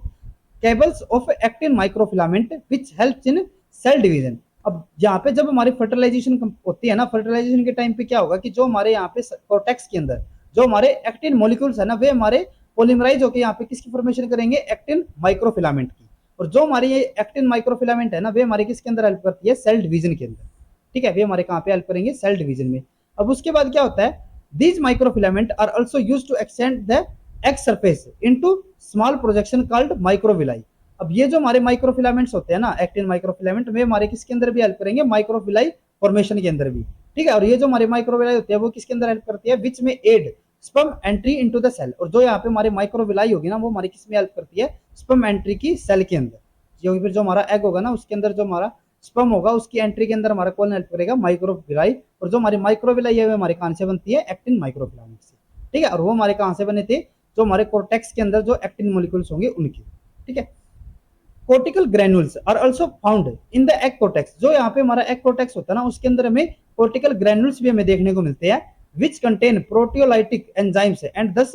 cables of actin microfilament which helps in cell division। अब यहाँ पे जब हमारी फर्टिलाइजेशन होती है ना, फर्टिलाइजेशन के टाइम पे क्या होगा कि जो हमारे यहाँ पे कोर्टेक्स के अंदर जो हमारे एक्टिन मॉलिक्यूल्स है ना, वे हमारे पोलिमराइज होकर यहाँ पे किसकी फॉर्मेशन करेंगे, एक्टिन माइक्रोफिलामेंट की। और जो हमारी ये एक्टिन माइक्रोफिलामेंट है ना, वे हमारे किसके अंदर हेल्प करती है, सेल डिवीजन के अंदर। ठीक है, वे हमारे कहाँ पे हेल्प करेंगे, सेल डिवीजन में। अब उसके बाद क्या होता है, these microfilament are also used to extend the egg surface into small projection called microvilli। अब ये जो हमारे माइक्रोफिलामेंट्स होते हैं ना, एक्टिन माइक्रोफिलामेंट, वे हमारे किसके अंदर भी हेल्प करेंगे, माइक्रोविलाई फॉर्मेशन के अंदर भी। ठीक है, और ये जो हमारे माइक्रोविलाई होती है वो किसके अंदर हेल्प करती है, which may aid sperm entry into the cell. और जो यहाँ पे हमारी माइक्रोविलाई होगी ना, वो हमारी किस में हेल्प करती है, स्पर्म एंट्री की सेल के अंदर। जो फिर जो हमारा एग होगा ना, उसके अंदर जो हमारा स्पर्म होगा, उसकी एंट्री के अंदर हमारा कौन हेल्प करेगा, माइक्रोविलाई। और जो हमारी माइक्रोविलाई है, हमारे कहां से बनती है, एक्टिन माइक्रोफिलामेंट से। ठीक है, और वो हमारे कहां से बने थे, जो हमारे कोर्टेक्स के अंदर जो एक्टिन मॉलिक्यूल्स होंगे उनके। ठीक है, cortical granules are also found in the egg cortex. जो यहाँ पे हमारा एग कोर्टेक्स होता है ना, उसके अंदर हमें कोर्टिकल ग्रेन्यूल्स भी हमें देखने को मिलते हैं, which contain proteolytic enzymes and thus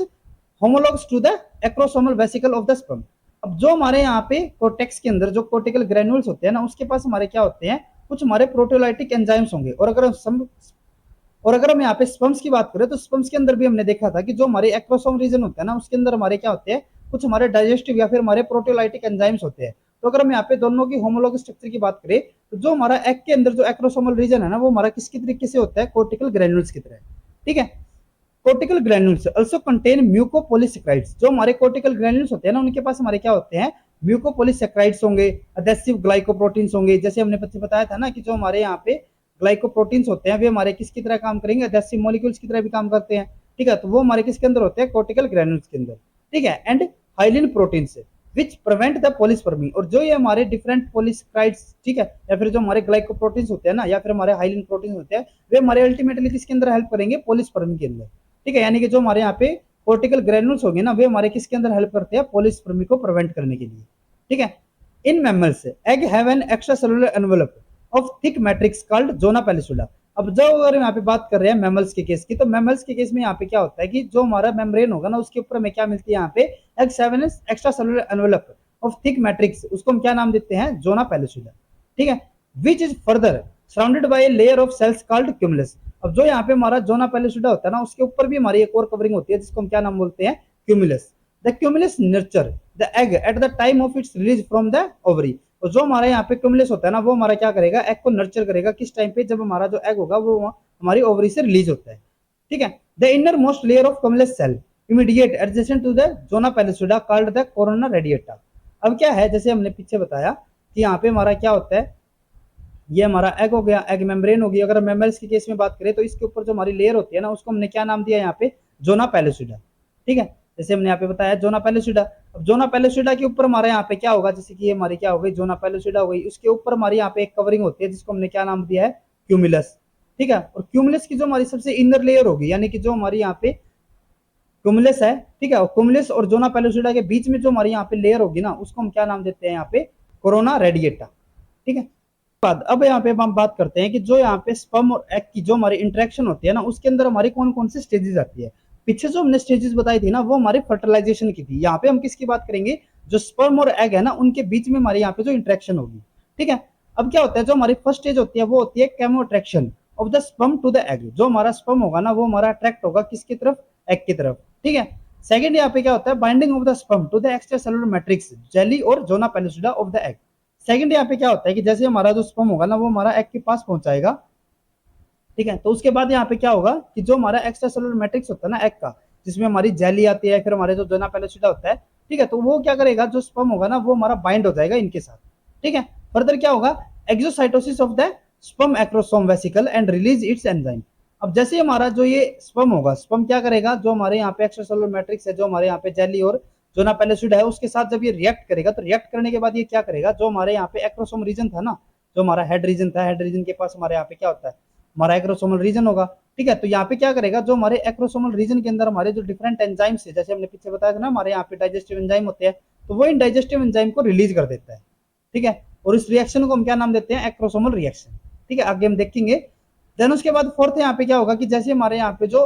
homologs to the acrosomal vesicle of the sperm. अब जो हमारे यहाँ पे कोर्टेक्स के अंदर जो कोर्टिकल ग्रेन्यूल्स होते हैं ना, उसके पास हमारे क्या होते हैं, कुछ हमारे प्रोटियोलाइटिक एंजाइम्स होंगे। और अगर हम यहाँ पे स्पर्म्स की बात करें, तो स्पर्म्स के अंदर भी हमने देखा था कि जो हमारे एक्रोसोम रीजन होता है ना, उसके अंदर हमारे क्या होते हैं, कुछ हमारे डाइजेस्टिव या फिर हमारे प्रोटियोलाइटिक एंजाइम्स होते हैं। तो अगर हम यहाँ पे दोनों की होमोलॉग स्ट्रक्चर की बात करें, तो जो हमारा एग के अंदर जो एक्रोसोमल रीजन है ना, वो हमारा किसकी तरीके से होता है, कोर्टिकल ग्रेन्यूल्स की तरह। ठीक है, cortical granules also contain mucopolysaccharides. जो हमारे कोर्टिकल ग्रेन्यूल्स होते हैं ना, उनके पास हमारे क्या होते हैं, म्यूकोपॉलीसेक्राइड्स होंगे, अडेसिव ग्लाइकोप्रोटीन्स होंगे। जैसे हमने पीछे बताया था ना कि जो हमारे यहाँ पे ग्लाइकोप्रोटीन्स होते हैं, वे हमारे किसकी तरह काम करेंगे, अडेसिव मॉलिक्यूल्स की तरह भी काम करते हैं। ठीक है, तो वो हमारे किसके अंदर होते हैं, कोर्टिकल ग्रेन्यूल्स के अंदर। ठीक है, and hyaline proteins which prevent the polyspermy. और जो ये हमारे डिफरेंट पॉलीसेक्राइड्स, ठीक है, या फिर जो हमारे ग्लाइकोप्रोटीन्स होते हैं ना, या फिर हमारे हाइलिन प्रोटीन्स होते हैं, वे हमारे अल्टीमेटली किसके अंदर हेल्प करेंगे, पॉलीस्पर्मी के अंदर। ठीक है, यानी कि जो हमारे यहाँ पे कोर्टिकल ग्रेन्यूल्स होंगे ना, वे हमारे किसके अंदर हेल्प करते हैं, पॉलीस्पर्मी को प्रिवेंट करने के लिए। ठीक है, in mammals egg have an extra cellular envelope of thick matrix called zona pellucida. अब जो अगर यहाँ पे बात कर रहे हैं मैमल्स के केस की, तो मैमल्स के केस में यहाँ पे क्या होता है कि जो हमारा मेम्ब्रेन होगा ना, उसके ऊपर हमें क्या मिलती है, यहाँ पे egg have an extra cellular envelope of thick matrix, उसको हम क्या नाम देते हैं, जोना पेलिसुला। ठीक है, which is further surrounded by a layer of cells called cumulus. अब जो यहाँ पे हमारा जोना पेलिसुला होता है ना, उसके ऊपर भी हमारी एक और कवरिंग होती है, जिसको हम क्या नाम बोलते हैं, cumulus. The cumulus nurture the egg at the time of its release from the ovary. और जो हमारे यहाँ पे क्यूमुलस होता है ना, वो हमारा क्या करेगा, एग को नर्चर करेगा किस टाइम पे, जब हमारा जो एग होगा वो हमारी ओवरी से रिलीज होता है। ठीक है, the inner most layer of cumulus cell immediate adjacent to the zona pellucida called the corona radiata. अब क्या है, जैसे हमने पीछे बताया कि यहाँ पे हमारा क्या होता है, ये हमारा एग हो गया, एग मेम्ब्रेन होगी। अगर मैमल्स के केस में बात करें, तो इसके ऊपर जो हमारी लेयर होती है ना, उसको हमने क्या नाम दिया यहाँ पे, जोना पेलिसुला। ठीक है, जैसे हमने यहाँ पे बताया जोना पेलिसुला। अब जोना पेलिसुला के ऊपर हमारे यहाँ पे क्या होगा, जैसे कि ये हमारी क्या हो गई, जोना पेलिसुला हो गई, उसके ऊपर हमारी यहाँ पे एक कवरिंग होती है, जिसको हमने क्या नाम दिया है, क्यूमुलस। ठीक है, और क्यूमुलस की जो हमारी सबसे इनर लेयर होगी, यानी कि जो हमारी यहाँ पे क्यूमुलस है, ठीक है, क्यूमुलस और जोना पेलिसुला के बीच में जो हमारी यहाँ पे लेयर होगी ना, उसको हम क्या नाम देते हैं, यहाँ पे कोरोना रेडिएटा। ठीक है, अब यहाँ पे हम बात करते हैं कि जो यहाँ पे स्पर्म और एग की जो हमारी इंटरेक्शन होती है ना, उसके अंदर हमारी कौन कौन सी स्टेजेस आती है। पीछे जो हमने स्टेजेस बताई थी ना, वो हमारे फर्टिलाइजेशन की थी। यहाँ पे हम किसकी बात करेंगे, जो स्पर्म और एग है ना, उनके बीच में हमारे यहाँ पे जो इंटरेक्शन होगी। ठीक है, अब क्या होता है, जो हमारी फर्स्ट स्टेज होती है, वो होती है chemoattraction of the sperm to the egg. जो हमारा स्पर्म होगा ना, वो हमारा अट्रैक्ट होगा किसकी तरफ, एग की तरफ। ठीक है, सेकंड यहाँ पे क्या होता है, binding of the sperm to the extracellular matrix jelly or zona pellucida of the egg. Second यहाँ पे क्या होता है कि जैसे हमारा जो स्पर्म होगा ना, वो हमारा एग के पास पहुंचाएगा। ठीक है, तो उसके बाद यहाँ पे क्या होगा कि जो हमारा एक्स्ट्रा सेलुलर मैट्रिक्स होता है ना एग का, जिसमें हमारी जेली आती है, फिर हमारे जो जोना पेलिसुला होता है, ठीक है, तो वो क्या करेगा, जो स्पर्म होगा ना, वो हमारा बाइंड हो जाएगा इनके साथ। ठीक है, फर्दर क्या होगा, exocytosis of the sperm acrosome vesicle and release it's enzyme. अब जैसे हमारा जो ये स्पर्म होगा, स्पर्म क्या करेगा, जो हमारे यहाँ पे एक्स्ट्रासेलुलर मैट्रिक्स है, जो हमारे यहाँ पे जेली और जो नापेलिसिड है, उसके साथ जब ये रिएक्ट करेगा, तो रिएक्ट करने के बाद ये क्या करेगा, जो हमारे यहाँ पे एक्रोसोम रीजन था ना, जो हमारा हेड रीजन था, हेड रीजन के पास हमारे यहाँ पे क्या होता है, हमारा एक्रोसोमल रीजन होगा। ठीक है, तो यहाँ पे क्या करेगा, जो हमारे एक्रोसोमल रीजन के अंदर हमारे जो डिफरेंट एंजाइम्स है, जैसे हमने पीछे बताया था ना, हमारे यहाँ पे डाइजेस्टिव एंजाइम होते हैं, तो वो इन डाइजेस्टिव एंजाइम को रिलीज कर देता है। ठीक है, और इस रिएक्शन को हम क्या नाम देते हैं, एक्रोसोमल रिएक्शन। ठीक है, आगे हम देखेंगे। देन उसके बाद फोर्थ यहाँ पे क्या होगा कि जैसे हमारे यहाँ पे जो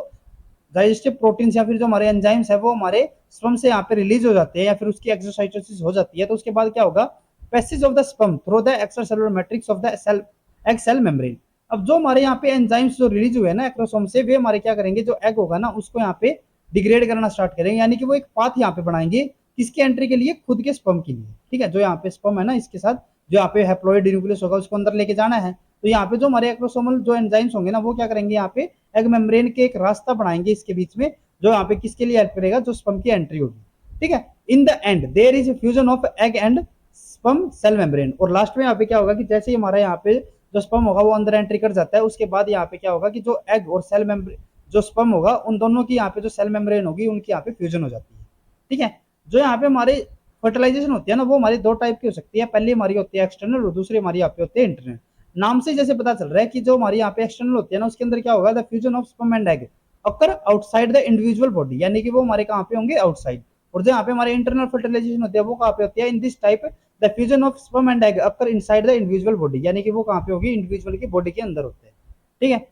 डाइजेस्टिव प्रोटीन्स या फिर जो हमारे एंजाइम्स है वो हमारे स्पर्म से यहाँ पे रिलीज हो जाते हैं या फिर उसकी एक्सोसाइटोसिस हो जाती है, तो उसके बाद क्या होगा, passage of the sperm through the extracellular matrix of the cell egg cell membrane. अब जो हमारे यहाँ पे एंजाइम्स जो रिलीज हुए ना एक्रोसोम से, वे हमारे क्या करेंगे, जो एग होगा ना उसको यहाँ पे डिग्रेड करना स्टार्ट करेंगे, यानी कि वो एक पाथ यहाँ पे बनाएंगे किसके एंट्री के लिए, खुद के स्पर्म के लिए। ठीक है, जो यहाँ पे स्पर्म है ना, इसके साथ जो यहाँ पे हैप्लॉइड न्यूक्लियस होगा उसको अंदर लेके जाना है, तो यहाँ पे जो हमारे एक्रोसोमल जो एंजाइम्स होंगे ना, वो क्या करेंगे, यहाँ पे एग मेम्ब्रेन के एक रास्ता बनाएंगे इसके बीच में, जो यहाँ पे किसके लिए हेल्प करेगा, जो स्पर्म की एंट्री होगी। ठीक है, in the end there is fusion of egg and sperm cell membrane. और लास्ट में यहाँ पे क्या होगा कि जैसे ही हमारा यहाँ पे जो स्पर्म होगा वो अंदर एंट्री कर जाता है, उसके बाद यहाँ पे क्या होगा कि जो एग और सेल मेम्ब्रेन, जो स्पर्म होगा उन दोनों की यहाँ पे जो सेल मेम्ब्रेन होगी उनकी यहाँ पे फ्यूजन हो जाती है। ठीक है, जो यहाँ पे हमारे फर्टिलाइजेशन होती है ना, वो हमारी दो टाइप की हो सकती है, पहली हमारी होती है एक्सटर्नल और दूसरी हमारी यहाँ पे होती है इंटरनल। नाम से जैसे पता चल रहा है कि जो हमारी यहाँ पे एक्सटर्नल होती है ना, उसके अंदर क्या होगा, the fusion of sperm and egg occur outside the individual body, यानी कि वो हमारे कहाँ पे होंगे, आउटसाइड। और जो यहाँ पे हमारे इंटरनल फर्टिलाइजेशन होती है वो कहाँ पे होती है, in this type the fusion of sperm and egg occur inside the individual body, यानी कि वो कहाँ पे होगी, इंडिविजुअल की बॉडी के अंदर होते हैं। ठीक है,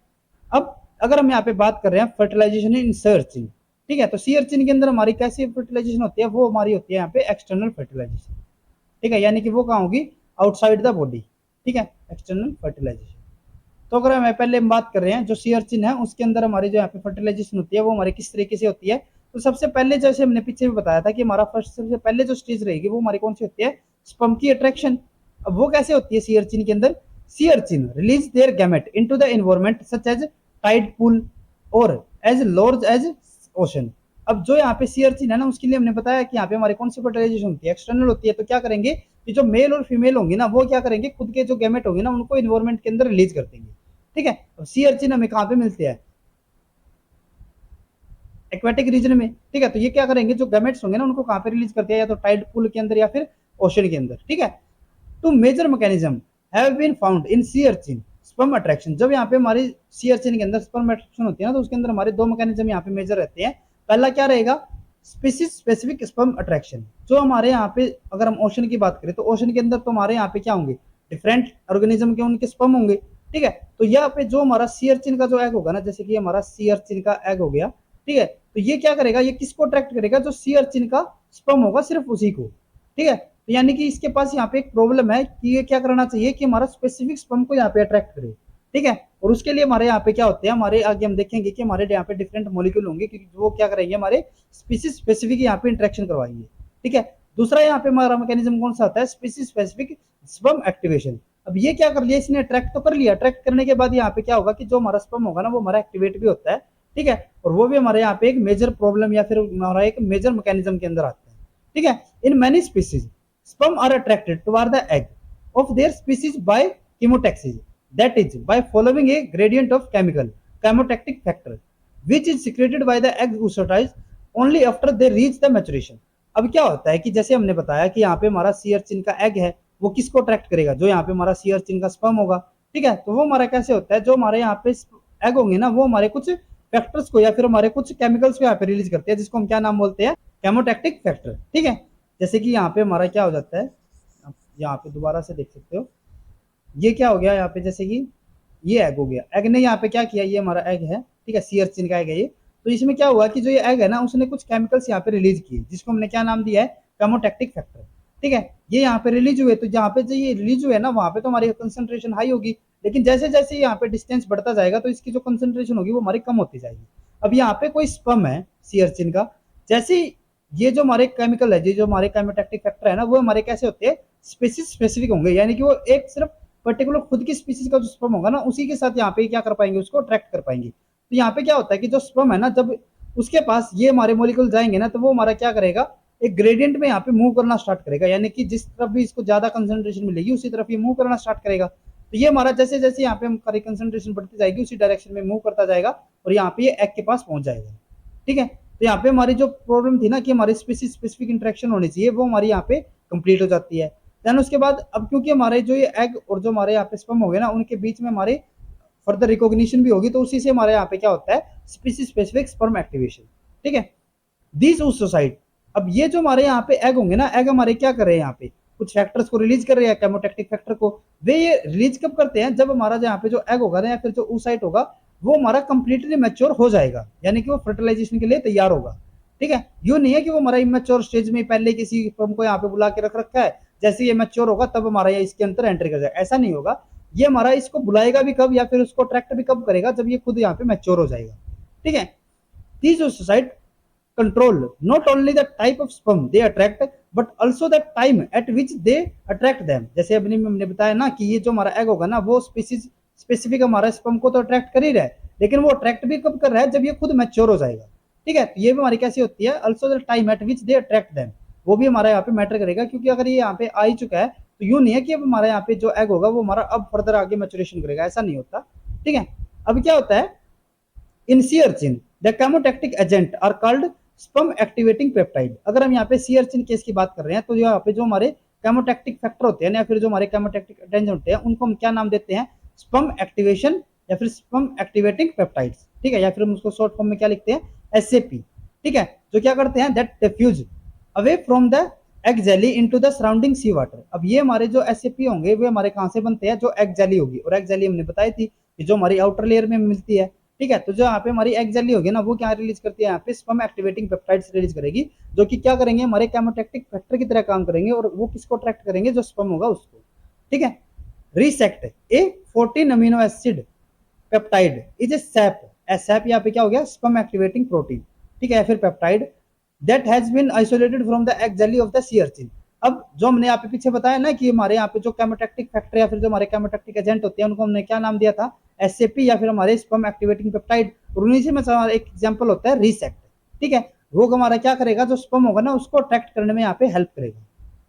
अब अगर हम यहाँ पे बात कर रहे हैं फर्टिलाइजेशन इन सी अर्चिन, ठीक है, तो सी अर्चिन के अंदर हमारी कैसी फर्टिलाइजेशन होती है, वो हमारी होती है यहाँ पे एक्सटर्नल फर्टिलाइजेशन। ठीक है, यानी कि वो कहाँ होगी, आउटसाइड द बॉडी। ठीक है, एक्सटर्नल फर्टिलाइजेशन। तो अगर हम पहले हम बात कर रहे हैं जो सी अर्चिन है, उसके अंदर हमारी जो यहाँ पे फर्टिलाइजेशन होती है वो हमारे किस तरीके से होती है, तो सबसे पहले जैसे हमने पीछे भी बताया था कि हमारा फर्स्ट सबसे पहले जो स्टेज रहेगी वो हमारी कौन सी होती है, स्पर्म की अट्रैक्शन। अब वो कैसे होती है सी अर्चिन के अंदर, sea urchin release their gamete into the environment such as tide pool or as large as ocean. अब जो यहाँ पे सी अर्चिन है ना, उसके लिए हमने बताया कि यहाँ पे हमारी कौन सी फर्टिलाइजेशन होती है, एक्सटर्नल होती है। तो क्या करेंगे कि जो मेल और फीमेल होंगे ना, वो क्या करेंगे, खुद के जो गैमेट होंगे ना उनको एनवायरनमेंट के अंदर रिलीज कर देंगे। ठीक है, सी अर्चिन हमें कहाँ पे मिलते हैं, एक्वेटिक रीजन में। ठीक है, तो ये क्या करेंगे, जो गैमेट्स होंगे ना उनको कहाँ पे रिलीज करते हैं, या तो टाइड पूल के अंदर या फिर ओशन के अंदर। ठीक है, तो major mechanism have been found in sea urchin sperm attraction. जब यहाँ पे हमारी सी अर्चिन के अंदर स्पर्म अट्रैक्शन होती है ना, तो उसके अंदर हमारे दो मैकेनिज्म यहाँ पे मेजर रहते हैं। पहला क्या रहेगा, स्पीसीज स्पेसिफिक स्पर्म अट्रैक्शन। जो हमारे यहाँ पे अगर हम ओशन की बात करें, तो ओशन के अंदर तो हमारे यहाँ पे क्या होंगे, डिफरेंट ऑर्गेनिज्म के उनके स्पर्म होंगे। ठीक है, तो यहाँ पे जो हमारा सी अर्चिन का जो एग होगा ना, जैसे कि हमारा सी अर्चिन का एग हो गया। ठीक है, तो ये क्या करेगा, ये किसको अट्रैक्ट करेगा, जो सी अर्चिन का स्पर्म होगा सिर्फ उसी को। ठीक है, तो यानी कि इसके पास यहाँ पे एक प्रॉब्लम है कि ये क्या करना चाहिए कि हमारा स्पेसिफिक स्पर्म को यहाँ पे अट्रैक्ट करे। ठीक है, और उसके लिए हमारे यहाँ पे क्या होते हैं, हमारे आगे हम देखेंगे कि हमारे यहाँ पे डिफरेंट मॉलिक्यूल होंगे क्योंकि वो क्या करेंगे, हमारे स्पीसीज स्पेसिफिक यहाँ पे इंटरेक्शन करवाएंगे। ठीक है, दूसरा यहाँ पे हमारा मैकेनिज्म कौन सा आता है, स्पीसीज स्पेसिफिक स्पर्म एक्टिवेशन। अब ये क्या कर लिया इसने, अट्रैक्ट तो कर लिया, अट्रैक्ट करने के बाद यहाँ पे क्या होगा कि जो हमारा स्पर्म होगा ना वो हमारा एक्टिवेट भी होता है। ठीक है, और वो भी हमारे यहाँ पे एक मेजर प्रॉब्लम या फिर हमारा एक मेजर मैकेनिज्म के अंदर आता है। ठीक है, in many species sperm are attracted toward the egg of their species by chemotaxis, that is by following a gradient of chemical chemotactic factor which is secreted by the egg oocytes only after they reach the maturation। अब क्या होता है कि जैसे हमने बताया कि यहाँ पे हमारा सी अर्चिन का एग है, वो किसको अट्रैक्ट करेगा, जो यहाँ पे हमारा सी अर्चिन का स्पर्म होगा। ठीक है, तो वो हमारा कैसे होता है, जो हमारे यहाँ पे एग होंगे ना, वो हमारे कुछ फैक्टर्स को या फिर हमारे कुछ केमिकल्स को यहाँ पे रिलीज करते हैं, जिसको हम क्या नाम बोलते हैं, केमोटैक्टिक फैक्टर। ठीक है, जैसे कि यहाँ पे हमारा क्या हो जाता है, यहाँ पे दोबारा से देख सकते हो, ये क्या हो गया यहाँ पे, जैसे कि ये एग हो गया, एग ने यहाँ पे क्या किया, ये हमारा एग है। ठीक है, सी अर्चिन का एग है ये। तो इसमें क्या हुआ कि जो ये एग है ना, उसने कुछ केमिकल्स यहाँ पे रिलीज किए, जिसको हमने क्या नाम दिया है, केमोटैक्टिक फैक्टर। ठीक है, ये यहाँ पे रिलीज हुए, तो जहाँ पे जो ये रिलीज हुए ना, वहाँ पे तो हमारी कंसंट्रेशन हाई होगी, लेकिन जैसे जैसे यहाँ पे डिस्टेंस बढ़ता जाएगा तो इसकी जो कंसंट्रेशन होगी वो हमारी कम होती जाएगी। अब यहाँ पे कोई स्पर्म है सी अर्चिन का, जैसे ये जो हमारे केमिकल है, जो हमारे केमोटैक्टिक फैक्टर है ना, वो हमारे कैसे होते हैं, स्पीसीज स्पेसिफिक होंगे, यानी कि वो एक सिर्फ पर्टिकुलर खुद की स्पीसीज का जो स्पर्म होगा ना, उसी के साथ यहाँ पे क्या कर पाएंगे, उसको अट्रैक्ट कर पाएंगे। तो यहाँ पे क्या होता है कि जो स्पर्म है ना, जब उसके पास ये हमारे मॉलिक्यूल जाएंगे ना, तो वो हमारा क्या करेगा, एक ग्रेडियंट में यहाँ पे मूव करना स्टार्ट करेगा, यानी कि जिस तरफ भी इसको ज्यादा कंसंट्रेशन मिलेगी उसी तरफ ये मूव करना स्टार्ट करेगा। तो तो ये हमारा जैसे जैसे यहाँ पे हमारी कंसंट्रेशन बढ़ती जाएगी उसी डायरेक्शन में मूव करता जाएगा और यहाँ पे ये एग के पास पहुंच जाएगा। ठीक है, तो यहाँ पे हमारी जो प्रॉब्लम थी ना कि हमारी स्पेसिफिक इंटरेक्शन होनी चाहिए, वो हमारी यहाँ पे कंप्लीट हो जाती है। देन उसके बाद अब क्योंकि हमारे जो ये एग और जो हमारे यहाँ पे स्पर्म हो गए ना, उनके बीच में हमारे फर्दर रिकॉग्निशन भी होगी, तो उसी से हमारे यहाँ पे क्या होता है, स्पीसीज स्पेसिफिक स्पर्म एक्टिवेशन। ठीक है, दिस oocyte, अब ये जो हमारे यहाँ पे एग होंगे ना, एग हमारे क्या कर रहे हैं यहाँ पे, कुछ फैक्टर्स को रिलीज कर रहे हैं, केमोटैक्टिक फैक्टर को। वे ये रिलीज कब करते हैं, जब हमारा यहाँ पे जो एग होगा ना या फिर जो oocyte होगा वो हमारा कंप्लीटली मैच्योर हो जाएगा, यानी कि वो फर्टिलाइजेशन के लिए तैयार होगा। ठीक है, यूं नहीं है कि वो हमारा इमेच्योर स्टेज में पहले किसी फर्म को यहाँ पे बुला के रख रखा है, जैसे ये मैच्योर होगा तब हमारा ये इसके अंदर एंट्री कर जाएगा, ऐसा नहीं होगा। ये हमारा इसको बुलाएगा भी कब या फिर उसको अट्रैक्ट भी कब करेगा, जब ये खुद यहाँ पे मैच्योर हो जाएगा। ठीक है, these oocyte control not only the type of sperm they attract but also the time at which they attract them। जैसे अभी हमने बताया ना कि ये जो हमारा एग होगा ना वो स्पीसीज स्पेसिफिक हमारा स्पर्म को तो अट्रैक्ट कर ही रहा है, लेकिन वो अट्रैक्ट भी कब कर रहा है, जब ये खुद मैच्योर हो जाएगा। ठीक है, तो ये भी हमारी कैसी होती है, also the time at which they attract them, वो भी हमारा यहाँ पे मैटर करेगा, क्योंकि अगर ये यहाँ पे आ ही चुका है तो यूं नहीं है कि अब हमारा यहाँ पे जो एग होगा वो हमारा अब फर्दर आगे मैच्योरेशन करेगा, ऐसा नहीं होता। ठीक है, अब क्या होता है, in sea urchin the chemotactic agent are called sperm activating peptide. अगर हम यहाँ पे सी अर्चिन केस की बात कर रहे हैं तो यहाँ पे जो हमारे केमोटैक्टिक फैक्टर होते हैं या फिर जो हमारे केमोटैक्टिक एजेंट होते हैं उनको हम क्या नाम देते हैं, स्पर्म एक्टिवेशन या फिर स्पर्म एक्टिवेटिंग पेप्टाइड्स। ठीक है, या फिर हम उसको शॉर्ट फॉर्म में क्या लिखते हैं, एसएपी। ठीक है, जो क्या करते हैं, that diffuse away from the egg jelly into the surrounding sea water. अब ये हमारे जो एसएपी होंगे वे हमारे कहां से बनते हैं, जो एग जेली होगी, और एग जेली हमने बताई थी कि जो हमारी आउटर लेयर में मिलती है। ठीक है, तो जो यहाँ पे हमारी एग जेली होगी ना वो क्या रिलीज करती है, यहाँ पे स्पर्म एक्टिवेटिंग पेप्टाइड्स रिलीज करेगी, जो कि क्या करेंगे, हमारे केमोटैक्टिक फैक्टर की तरह काम करेंगे, और वो किसको अट्रैक्ट करेंगे, जो स्पर्म होगा उसको। ठीक है, रिसेक्ट ए 14 amino acid peptide is a SAP, SAP यहाँ पे क्या हो गया, स्पर्म एक्टिवेटिंग प्रोटीन। ठीक है, फिर peptide that has been isolated from the egg jelly of the sea urchin. अब जो हमने यहाँ पे पीछे बताया ना कि हमारे यहाँ पे जो केमोटैक्टिक फैक्टर या फिर जो हमारे केमोटैक्टिक एजेंट होते हैं उनको हमने क्या नाम दिया था, एसएपी या फिर हमारे स्पर्म एक्टिवेटिंग पेप्टाइड, और उन्हीं से में एक एग्जांपल होता है रिसेक्ट। ठीक है, वो हमारा क्या करेगा, जो स्पर्म होगा ना उसको अट्रैक्ट करने में यहाँ पे हेल्प करेगा।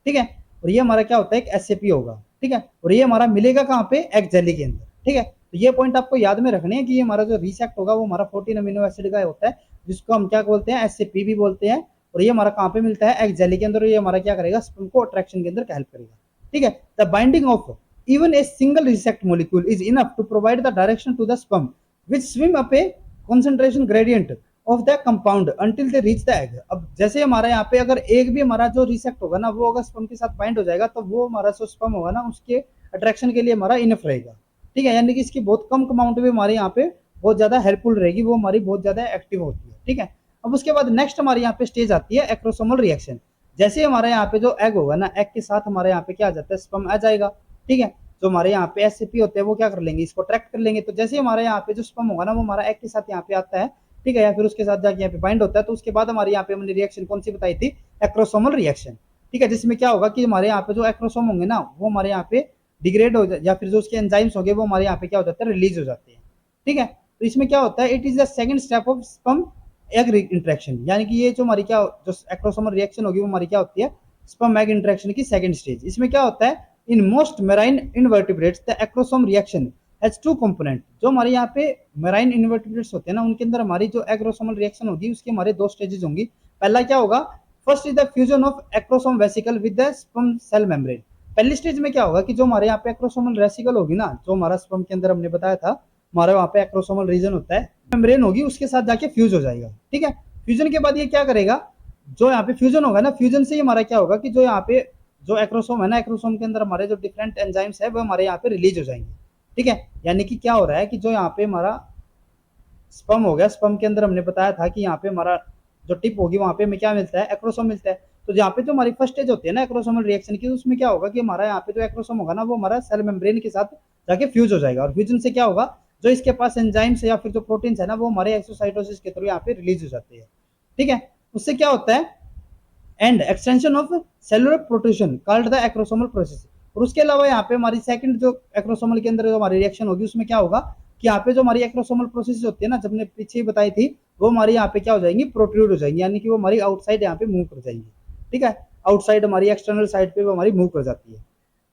ठीक है, और ये हमारा क्या होता है, एक एसएपी होगा। ठीक है, और ये हमारा मिलेगा कहाँ पे, एग जेली के अंदर। ठीक है, तो ये पॉइंट आपको याद में रखने हैं कि हमारा जो रिसेक्ट होगा वो हमारा 14 अमीनो एसिड का होता है, जिसको हम क्या बोलते हैं, एसएपी भी बोलते हैं, और ये हमारा कहाँ पे मिलता है, एग जेली के अंदर। ये हमारा क्या करेगा, स्पर्म को अट्रैक्शन के अंदर हेल्प करेगा। ठीक है, the binding of even a single resect molecule is enough to provide the direction to the sperm which swim up a concentration gradient of the compound until they reach the egg। अब जैसे हमारा यहाँ पे अगर एक भी हमारा जो रिसेक्ट होगा ना वो अगर स्पर्म के साथ बाइंड हो जाएगा तो वो हमारा जो स्पर्म होगा ना उसके अट्रैक्शन के लिए हमारा इनफ रहेगा। ठीक है, यानी कि इसकी बहुत कम अमाउंट में हमारे यहाँ पे बहुत ज्यादा हेल्पफुल रहेगी, वो हमारी बहुत ज्यादा एक्टिव होती है। ठीक है, अब उसके बाद नेक्स्ट हमारे यहाँ पे स्टेज आती है एक्रोसोमल रिएक्शन। जैसे हमारे यहाँ पे जो एग होगा ना, एग के साथ हमारे यहाँ पे क्या आ जाता है, स्पर्म आ जाएगा। ठीक है, जो हमारे यहाँ पे एससीपी होते हैं वो क्या कर लेंगे, इसको ट्रैक्ट कर लेंगे। तो जैसे हमारे यहाँ पे जो स्पर्म होगा ना वो हमारा एग के साथ यहाँ पे आता है। ठीक है, या फिर उसके साथ जाके यहाँ पे बाइंड होता है, तो उसके बाद हमारे यहाँ पे हमने रिएक्शन कौन सी बताई थी, एक्रोसोमल रिएक्शन। ठीक है, जिसमें क्या होगा कि हमारे यहाँ पे जो एक्रोसोम होंगे ना वो हमारे यहाँ पे डिग्रेड हो जाए, या फिर जो उसके एंजाइम्स होंगे वो हमारे यहाँ पे क्या हो जाता है, रिलीज हो जाते हैं। ठीक है, तो इसमें क्या होता है, it is the second step of sperm egg interaction, यानी कि ये जो हमारी क्या जो एक्रोसोमल रिएक्शन होगी वो हमारी क्या होती है, स्पर्म एग इंटरेक्शन की सेकंड स्टेज। इसमें क्या होता है, in most marine invertebrates the acrosome reaction has two component. जो हमारे यहाँ पे मेराइन इनवर्टिब्रेट्स होते हैं ना उनके अंदर हमारी जो एक्रोसोमल रिएक्शन होगी उसकी हमारे दो स्टेजेस होंगी। पहला क्या होगा, first is the fusion of acrosome vesicle with the sperm cell membrane. पहली स्टेज में क्या होगा कि जो हमारे यहाँ पे एक्रोसोमल वेसिकल होगी ना, जो हमारा स्पर्म के अंदर हमने बताया था हमारे वहाँ पे एक्रोसोमल रीजन होता है, मेम्ब्रेन होगी उसके साथ जाके फ्यूज हो जाएगा। ठीक है, फ्यूजन के बाद ये क्या करेगा, जो यहाँ पे फ्यूजन होगा ना, फ्यूजन से हमारा क्या होगा कि जो यहाँ पे जो एक्रोसोम है ना, एक्रोसोम के अंदर हमारे जो डिफरेंट एंजाइम्स है वो हमारे यहाँ पे रिलीज हो जाएंगे। ठीक है, यानी कि क्या हो रहा है कि जो यहाँ पे हमारा स्पर्म हो गया, स्पर्म के अंदर हमने बताया था कि यहाँ पे हमारा जो टिप होगी वहां पे हमें क्या मिलता है, एक्रोसोम मिलता है। तो यहाँ पे जो हमारी फर्स्ट स्टेज होती है ना एक्रोसोमल रिएक्शन की, उसमें क्या होगा कि हमारा यहाँ पे जो एक्रोसोम होगा ना वो हमारा सेल मेम्ब्रेन के साथ जाके फ्यूज हो जाएगा, और फ्यूजन से क्या होगा, जो इसके पास एंजाइम्स या फिर जो प्रोटीन्स है ना वो हमारे एक्सोसाइटोसिस के थ्रू यहाँ पे रिलीज हो जाते हैं। ठीक है, उससे क्या होता है, and extension of cellular protrusion called the acrosomal process. और उसके अलावा यहाँ पे हमारी सेकंड जो एक्रोसोमल के अंदर जो हमारी रिएक्शन होगी उसमें क्या होगा कि यहाँ पे जो हमारी एक्रोसोमल प्रोसेस होती है ना, जब हमने पीछे ही बताई थी, वो हमारी यहाँ पे क्या हो जाएंगी, प्रोट्रूड हो जाएंगी, यानी कि वो हमारी आउटसाइड यहाँ पे मूव कर जाएंगी। ठीक है, आउटसाइड हमारी एक्सटर्नल साइड पे वो हमारी मूव कर जाती है।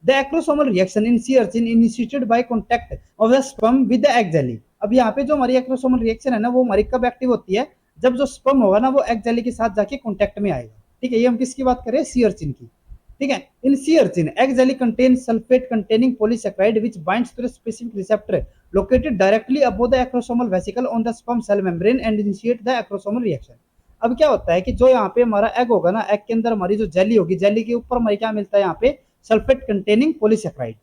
The acrosomal reaction in sea urchin initiated by contact of the sperm with the egg jelly. अब यहाँ पे जो हमारी एक्रोसोमल रिएक्शन है ना, वो हमारी कब एक्टिव होती है, जब जो स्पर्म होगा ना वो एग जेली के साथ जाके कांटेक्ट में आएगा। ठीक है, ये हम किसकी बात करें, सी अर्चिन की। ठीक है, in sea urchin egg jelly contain sulphate containing polysaccharide which binds to the specific receptor located directly above the acrosomal vesicle on the sperm cell membrane and initiate the acrosomal reaction। अब क्या होता है कि जो यहाँ पे हमारा egg होगा ना, एग के अंदर हमारी जो जेली होगी, जेली के ऊपर हमारे क्या मिलता है यहाँ पे, सल्फेट कंटेनिंग पॉलीसेकेराइड।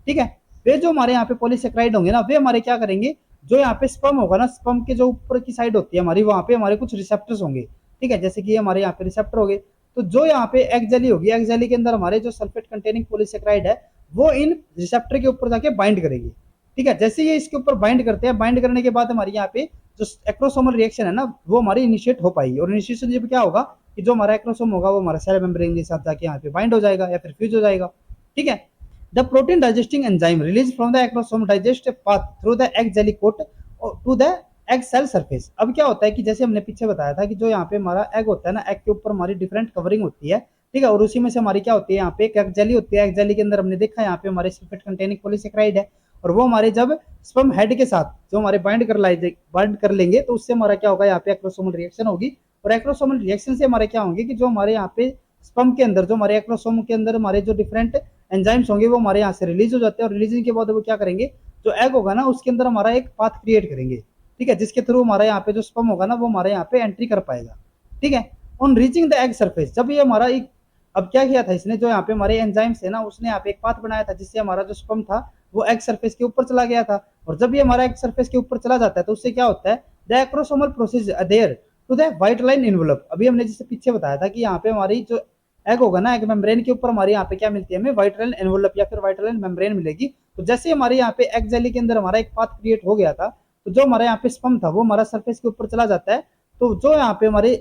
ठीक है, वे जो हमारे यहाँ पे पॉलीसेकेराइड होंगे ना, वे हमारे क्या करेंगे, जो यहाँ पे स्पर्म होगा ना, स्पर्म के जो ऊपर की साइड होती है हमारी, वहां पे हमारे कुछ रिसेप्टर्स होंगे। ठीक है, जैसे कि हमारे यहाँ पे रिसेप्टर हो गए, तो जो यहाँ पे एग जेली होगी, एग जेली के अंदर हमारे जो सल्फेट कंटेनिंग पॉलीसेकेराइड है वो इन रिसेप्टर के ऊपर जाके बाइंड करेंगे। ठीक है, जैसे ये इसके ऊपर बाइंड करते हैं, बाइंड करने के बाद हमारे यहाँ पे जो एक्रोसोमल रिएक्शन है ना, वो हमारी इनिशिएट हो पाएगी। और इनिशिएशन जब क्या होगा कि जो हमारा एक्रोसोम होगा वो हमारा सेल मेम्ब्रेन के साथ जाके यहाँ पे बाइंड हो जाएगा या फिर फ्यूज हो जाएगा। ठीक है, the protein digesting enzyme release from the acrosome digest path through the egg jelly coat to the egg cell surface. अब क्या होता है कि जैसे हमने पीछे बताया था कि जो यहाँ पे हमारा एग होता है ना, एग के ऊपर हमारी डिफरेंट कवरिंग होती है। ठीक है, और उसी में से हमारी क्या होती है, यहाँ पे एक एग जेली होती है। एग जेली के अंदर हमने देखा यहाँ पे हमारे सल्फेट कंटेनिंग पॉलीसेकेराइड है, और वो हमारे जब स्पर्म हेड के साथ जो हमारे बाइंड कर लेंगे तो उससे हमारा क्या होगा, यहाँ पे एक्रोसोमल रिएक्शन होगी। और एक्रोसोमल रिएक्शन से हमारे क्या होंगे कि जो हमारे यहाँ पे स्पर्म के अंदर, जो हमारे एक्रोसोम के अंदर हमारे जो डिफरेंट एंजाइम्स होंगे वो हमारे यहाँ से रिलीज हो जाते हैं। और रिलीजिंग के बाद वो क्या करेंगे, जो एग होगा ना उसके अंदर हमारा एक पाथ क्रिएट करेंगे। ठीक है, जिसके थ्रू हमारे यहाँ पे जो स्पर्म होगा ना वो हमारे यहाँ पे एंट्री कर पाएगा। ठीक है, on reaching the egg surface, जब ये हमारा एक, अब क्या किया था इसने, जो यहाँ पे हमारे एंजाइम्स है ना, उसने यहाँ पे एक पाथ बनाया था जिससे हमारा जो स्पर्म था वो एग सरफेस के ऊपर चला गया था। और जब ये हमारा एग सरफेस के ऊपर चला जाता है तो उससे क्या होता है, the acrosomal process adhere to the vitelline envelope. अभी हमने जैसे पीछे बताया था कि यहाँ पे हमारी जो एग होगा ना, एग मेम्ब्रेन के ऊपर हमारे यहाँ पे क्या मिलती है, हमें व्हाइट लाइन एनवलप या फिर व्हाइट लाइन मेम्ब्रेन मिलेगी। तो जैसे हमारे यहाँ पे एग जेली के अंदर हमारा एक पाथ क्रिएट हो गया था, तो जो हमारे यहाँ पे स्पर्म था वो हमारा सरफेस के ऊपर चला जाता है। तो जो यहाँ पे हमारे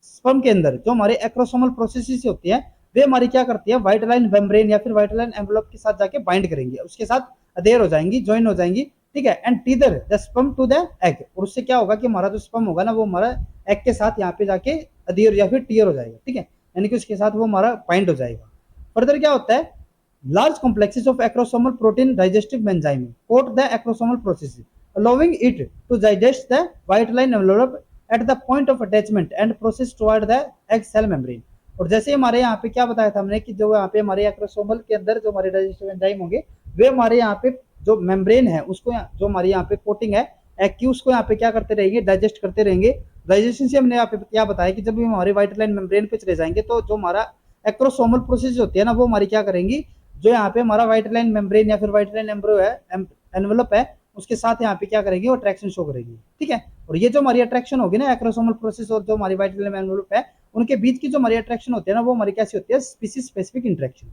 स्पर्म के अंदर जो हमारे एक्रोसोमल प्रोसेसेस होती है वे हमारी क्या करती है, व्हाइट लाइन मेम्ब्रेन या फिर व्हाइट लाइन एनवलप के साथ जाके बाइंड करेंगे, उसके साथ अधेयर हो जाएंगी, ज्वाइन हो जाएंगी। ठीक है, and tether the sperm to the egg, और उससे क्या होगा कि हमारा जो स्पर्म होगा ना वो हमारा एग के साथ यहाँ पे जाके अधेयर या फिर टीयर हो जाएगा। ठीक है, यानी कि उसके साथ वो हमारा बाइंड हो जाएगा। फर्दर क्या होता है, large complexes of acrosomal protein digestive enzyme coat the acrosomal process, allowing it to digest the white line envelope at the point of attachment and process toward the egg cell membrane। और जैसे हमारे यहाँ पे क्या बताया था हमने कि जो यहाँ पे हमारे एक्रोसोमल के अंदर जो हमारे डाइजेस्टिव एंजाइम होंगे वे हमारे यहाँ पे जो मेम्ब्रेन है उसको, जो हमारी यहाँ पे कोटिंग है एग की, उसको यहाँ पे क्या करते रहेंगे, डाइजेस्ट करते रहेंगे। डाइजेशन से हमने यहाँ पे क्या बताया कि जब भी हमारे व्हाइट लाइन मेम्ब्रेन पे चले जाएंगे तो जो हमारा एक्रोसोमल प्रोसेस होती है ना वो हमारी क्या करेंगी, जो यहाँ पे हमारा व्हाइट लाइन मेम्ब्रेन या फिर व्हाइट लाइन एम्ब्रो है, एनवलप है, उसके साथ यहाँ पे क्या करेंगे, वो अट्रैक्शन शो करेगी। ठीक है, और ये जो हमारी अट्रैक्शन होगी ना एक्रोसोमल प्रोसेस और जो हमारी व्हाइट लाइन एनवलप है, उनके बीच की जो हमारी अट्रैक्शन होती है ना वो हमारी कैसी होती है, स्पीसीज स्पेसिफिक इंटरेक्शन।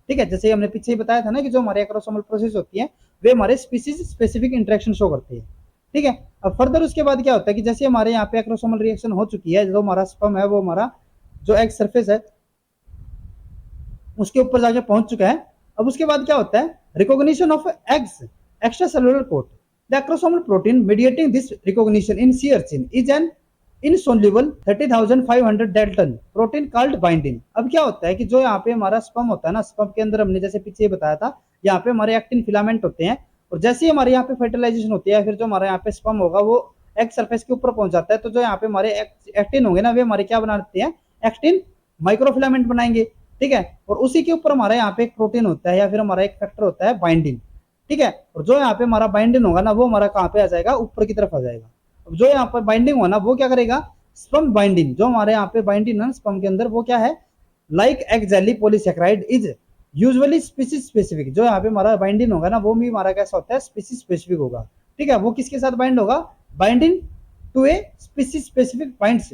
ठीक है, जैसे हमने पीछे ही बताया था ना कि जो हमारे एक्रोसोमल प्रोसेस होती है वे हमारे स्पीसीज स्पेसिफिक इंटरेक्शन शो करती है। ठीक है, अब फर्दर उसके बाद क्या होता है कि जैसे हमारे यहाँ पे एक्रोसोमल रिएक्शन हो चुकी है, जो हमारा स्पर्म है वो हमारा जो एग सरफेस है उसके ऊपर जाके पहुंच चुका है। अब उसके बाद क्या होता है, recognition of eggs extra cellular coat, the acrosomal protein mediating this recognition in sea urchin is an insoluble 30,500 dalton protein called bindin. अब क्या होता है कि जो यहाँ पे हमारा स्पर्म होता है ना, स्पर्म के अंदर हमने जैसे पीछे बताया था यहाँ पे हमारे एक्टिन फिलामेंट होते हैं, और जैसे ही हमारे यहाँ पे फर्टिलाइजेशन होती है फिर जो हमारे यहाँ पे स्पर्म होगा वो एग सरफेस के ऊपर पहुंच जाता है। तो जो यहाँ पे हमारे एक्टिन होंगे ना वे हमारे क्या बनाते हैं, एक्टिन माइक्रोफिलामेंट बनाएंगे। ठीक है, और उसी के ऊपर हमारा यहाँ पे एक प्रोटीन होता है या फिर हमारा एक फैक्टर होता है बाइंडिन। ठीक है, और जो यहाँ पे हमारा बाइंडिन होगा ना वो हमारा कहाँ पे आ जाएगा, ऊपर की तरफ आ जाएगा। अब जो यहाँ पर बाइंडिंग होना वो क्या करेगा, स्पर्म बाइंडिंग, जो हमारे यहाँ पे बाइंडिंग है स्पर्म के अंदर वो क्या है, like egg jelly polysaccharide is usually species specific. जो यहाँ पे हमारा बाइंडिंग होगा ना वो भी हमारा कैसा होता है, स्पीसीज स्पेसिफिक होगा। ठीक है, वो किसके साथ बाइंड होगा, binding to a species specific binds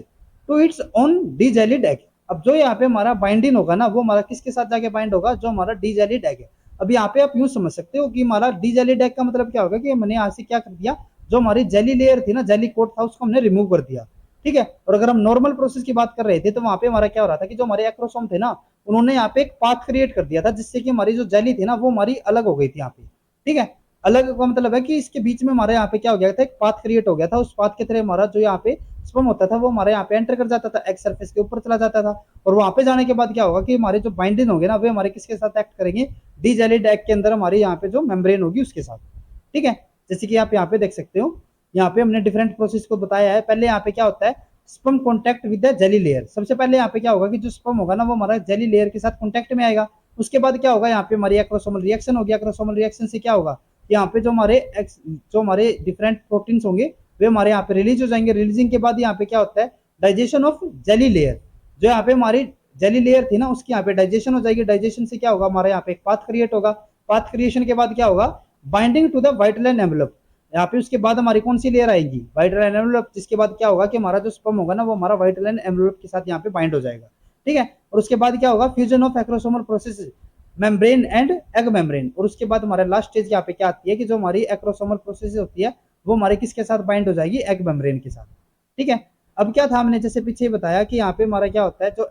to its own dejellied egg. अब जो यहाँ पे हमारा बाइंडिंग होगा ना वो हमारा किसके साथ जाके बाइंड होगा, जो हमारा डीजेलिड एग है। अब यहाँ पे आप यूं समझ सकते हो कि हमारा डीजेलिड एग का मतलब क्या होगा कि हमने यहाँ से क्या कर दिया, जो हमारी जेली लेयर थी ना, जेली कोट था, उसको हमने रिमूव कर दिया। ठीक है, और अगर हम नॉर्मल प्रोसेस की बात कर रहे थे तो वहां पे हमारा क्या हो रहा था कि जो हमारे एक्रोसोम थे ना उन्होंने यहाँ पे एक पाथ क्रिएट कर दिया था जिससे कि हमारी जो जेली थी ना वो हमारी अलग हो गई थी यहाँ पे। ठीक है, अलग का मतलब है कि इसके बीच में हमारे यहाँ पे क्या हो गया था, एक पाथ क्रिएट हो गया था। उस पाथ के तरह हमारा जो यहाँ पे स्पर्म होता था वो हमारे यहाँ पे एंटर कर जाता था, एग सरफेस के ऊपर चला जाता था। और वहां पे जाने के बाद क्या होगा कि हमारे जो बाइंडिंग होंगे ना, वे हमारे किसके साथ एक्ट करेंगे, डीजेलिड एग के अंदर हमारे यहाँ पे जो मेम्ब्रेन होगी उसके साथ। ठीक है, जैसे कि आप यहाँ पे देख सकते हो, यहाँ पे हमने डिफरेंट प्रोसेस को बताया है। पहले यहाँ पे क्या होता है, sperm contact with the jelly layer. सबसे पहले यहाँ पे क्या होगा कि जो स्पर्म होगा ना वो हमारा जेली लेयर के साथ कॉन्टैक्ट में आएगा। उसके बाद क्या होगा, यहाँ पे हमारी एक्रोसोमल रिएक्शन होगी। एक्रोसोमल रिएक्शन से क्या होगा, यहाँ पे जो हमारे डिफरेंट प्रोटीन्स होंगे वे हमारे यहाँ पे रिलीज हो जाएंगे। रिलीजिंग के बाद यहाँ पे क्या होता है, डाइजेशन ऑफ जेली लेयर। जो यहाँ पे हमारी जेली लेयर थी ना उसकी यहाँ पे डाइजेशन हो जाएगी। डाइजेशन से क्या होगा, हमारे यहाँ पे एक पाथ क्रिएट होगा। पाथ क्रिएशन के बाद क्या होगा, बाइंडिंग टू द वाइटलाइन एनवेलप। यहाँ पे उसके बाद हमारी कौन सी लेयर आएगी, वाइटलाइन एनवेलप। जिसके बाद क्या होगा कि हमारा जो स्पर्म होगा ना वो हमारा वाइटलाइन एनवेलप के साथ यहाँ पे बाइंड हो जाएगा। ठीक है, और उसके बाद क्या होगा, fusion of acrosomal process membrane and egg membrane. और उसके बाद हमारा लास्ट स्टेज यहाँ पे क्या आती है कि जो हमारी एक्रोसोमल प्रोसेस होती है वो हमारे किसके साथ बाइंड हो जाएगी, एग मेम्ब्रेन के साथ। ठीक है, अब क्या था, हमने जैसे पीछे बताया कि यहाँ पे हमारा क्या होता है, जो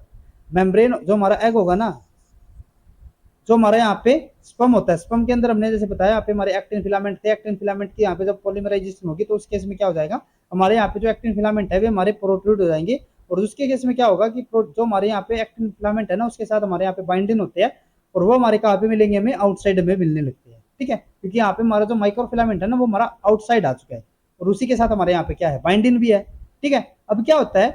मेम्ब्रेन, जो हमारा एग होगा ना, जो हमारे यहाँ पे स्पर्म होता है, स्पर्म के अंदर हमने जैसे बताया यहाँ पे हमारे एक्टिन फिलामेंट थे। एक्टिन फिलामेंट की यहाँ पे जब पॉलीमराइजेशन होगी तो उस केस में क्या हो जाएगा, हमारे यहाँ पे जो एक्टिन फिलामेंट है वे हमारे प्रोट्रूड हो जाएंगे। और उसके केस में क्या होगा कि जो हमारे यहाँ पे एक्टिन फिलामेंट है ना उसके साथ हमारे यहाँ पे बाइंडिंग होते हैं और वो हमारे कहाँ पे मिलेंगे, हमें आउटसाइड में मिलने लगते हैं। ठीक है, क्योंकि यहाँ पे हमारा जो माइक्रो फिलामेंट है ना वो हमारा आउटसाइड आ चुका है और उसी के साथ हमारे यहाँ पे क्या है, बाइंडिंग भी है। ठीक है, अब क्या होता है,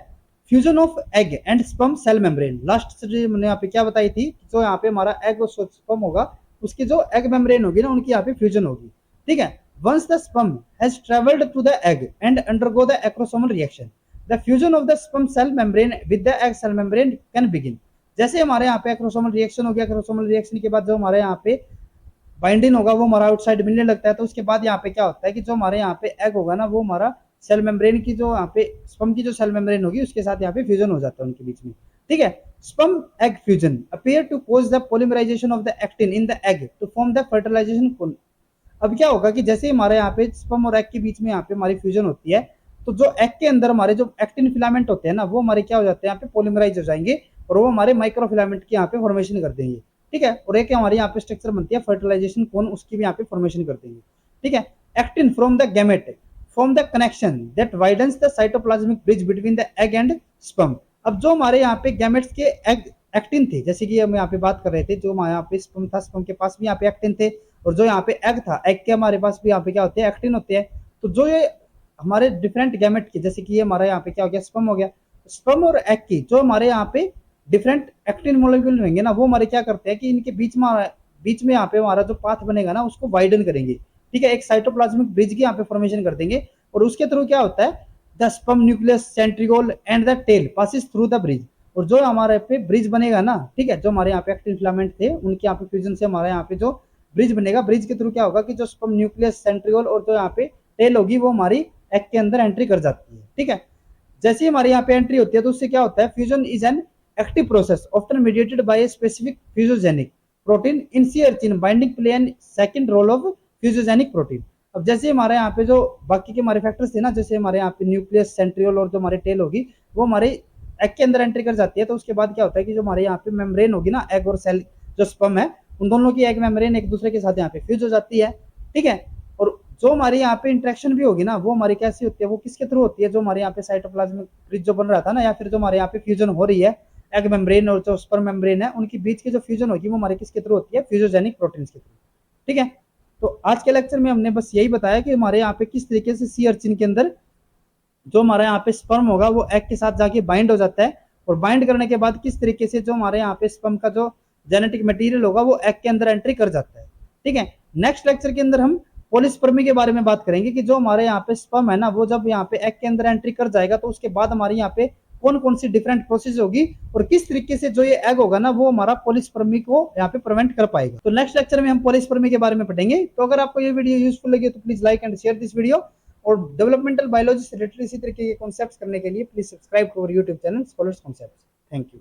fusion of egg and sperm cell membrane. Last मैंने यहाँ पे क्या बताई थी, जो यहाँ पे हमारा एग और स्पर्म होगा उसकी जो एग मेम्ब्रेन होगी ना उनकी यहाँ पे फ्यूजन होगी। ठीक है, once the sperm has travelled to the egg and undergo the acrosomal reaction, the fusion of the sperm cell membrane with the egg cell membrane can begin. जैसे हमारे यहाँ पे एक्रोसोमल रिएक्शन हो गया, एक्रोसोमल रिएक्शन के बाद जो हमारे यहाँ पे बाइंडिंग होगा वो हमारा आउटसाइड मिलने लगता है। तो उसके बाद यहाँ पे क्या होता है कि जो हमारे यहाँ पे एग होगा ना वो हमारा सेल मेम्ब्रेन की जो यहाँ पे स्पर्म की जो सेल मेम्ब्रेन होगी उसके साथ यहाँ पे फ्यूजन हो जाता है उनके बीच में। ठीक है, sperm egg fusion appear to cause the polymerisation of the actin in the egg to form the fertilisation cone. अब क्या होगा कि जैसे हमारे यहाँ पे स्पर्म और एग के बीच में यहाँ पे हमारी फ्यूजन होती है तो जो एग के अंदर हमारे जो एक्टिन फिलामेंट होते हैं ना वो हमारे क्या हो जाते हैं, यहाँ पे पॉलीमराइज हो जाएंगे और वो हमारे माइक्रो फिलामेंट की यहाँ पे फॉर्मेशन कर देंगे। ठीक है, और एक हमारी यहाँ पे स्ट्रक्चर बनती है फर्टिलाइजेशन कोन, उसकी भी यहाँ पे फॉर्मेशन कर देंगे। ठीक है, actin from the gamete form the connection that widens the cytoplasmic bridge between the egg and sperm. अब जो हमारे यहाँ पे गैमेट्स के एग एक्टिन थे, जैसे कि हम यहाँ पे बात कर रहे थे, जो हमारे यहाँ पे स्पर्म था, स्पर्म के पास भी यहाँ पे एक्टिन थे और जो यहाँ पे एग था, एग के हमारे पास भी यहाँ पे क्या होते हैं, एक्टिन होते हैं। तो जो ये हमारे डिफरेंट गैमेट के, जैसे कि ये हमारा यहाँ पे क्या हो गया, स्पर्म हो गया, स्पर्म और एग की जो हमारे यहाँ पे डिफरेंट एक्टिन मॉलिक्यूल रहेंगे ना वो हमारे क्या करते हैं कि इनके बीच में यहाँ पे हमारा जो पाथ बनेगा ना उसको वाइडन करेंगे। ठीक है, एक साइटोप्लाज्मिक ब्रिज की यहाँ पे फॉर्मेशन कर देंगे और उसके थ्रू क्या होता है, the sperm nucleus centriole and the tail passes through the bridge. और जो हमारे पे ब्रिज बनेगा ना, ठीक है, जो हमारे यहाँ पे एक्टिन फिलामेंट थे उनके यहाँ पे फ्यूजन से हमारे यहाँ पे जो ब्रिज बनेगा, ब्रिज के थ्रू क्या होगा कि जो स्पर्म न्यूक्लियस सेंट्रियोल और जो यहाँ पे टेल होगी वो हमारी एग के अंदर एंट्री कर जाती है। ठीक है, जैसे ही हमारे यहाँ पे एंट्री होती है तो उससे क्या होता है, fusion is an active process often mediated by a specific fusogenic protein in sea urchin binding play an second role of fusogenic protein. अब जैसे हमारे यहाँ पे जो बाकी के हमारे फैक्टर्स थे ना, जैसे हमारे यहाँ पे न्यूक्लियस सेंट्रियोल और जो हमारे टेल होगी वो हमारे एग के अंदर एंट्री कर जाती है। तो उसके बाद क्या होता है कि जो हमारे यहाँ पे मेम्ब्रेन होगी ना, एग और सेल जो स्पर्म है उन दोनों की एग मेम्ब्रेन एक दूसरे के साथ यहाँ पे फ्यूज हो जाती है। ठीक है, और जो हमारी यहाँ पे इंटरेक्शन भी होगी ना वो हमारी कैसी होती है, वो किसके थ्रू होती है, जो हमारे यहाँ पे साइटोप्लाज्मिक ब्रिज जो बन रहा था ना, या फिर जो हमारे यहाँ पे फ्यूजन हो रही है एग मेम्ब्रेन और जो स्पर्म मेम्ब्रेन है उनके बीच की जो फ्यूजन होगी वो हमारे किसके थ्रू होती है, फ्यूजोजेनिक प्रोटीन्स के थ्रू। ठीक है, तो आज के लेक्चर में हमने बस यही बताया कि हमारे यहाँ पे किस तरीके से सी अर्चिन के अंदर जो हमारे यहाँ पे स्पर्म होगा वो एग के साथ जाके बाइंड हो जाता है और बाइंड करने के बाद किस तरीके से जो हमारे यहाँ पे स्पर्म का जो जेनेटिक मटेरियल होगा वो एग के अंदर एंट्री कर जाता है। ठीक है, नेक्स्ट लेक्चर के अंदर हम पॉलीस्पर्मी के बारे में बात करेंगे कि जो हमारे यहाँ पे स्पर्म है ना वो जब यहाँ पे एग के अंदर एंट्री कर जाएगा तो उसके बाद हमारे यहाँ पे कौन कौन सी डिफरेंट प्रोसेस होगी और किस तरीके से जो ये एग होगा ना वो हमारा पॉलीस्पर्मी को यहाँ पे प्रिवेंट कर पाएगा। तो नेक्स्ट लेक्चर में हम पॉलीस्पर्मी के बारे में पढ़ेंगे। तो अगर आपको ये वीडियो यूजफुल लगे तो please like and share this video और डेवलपमेंटल बायोलॉजी से रिलेटेड इसी तरीके के कॉन्सेप्ट्स करने के लिए please subscribe to our YouTube channel scholars concepts. Thank you.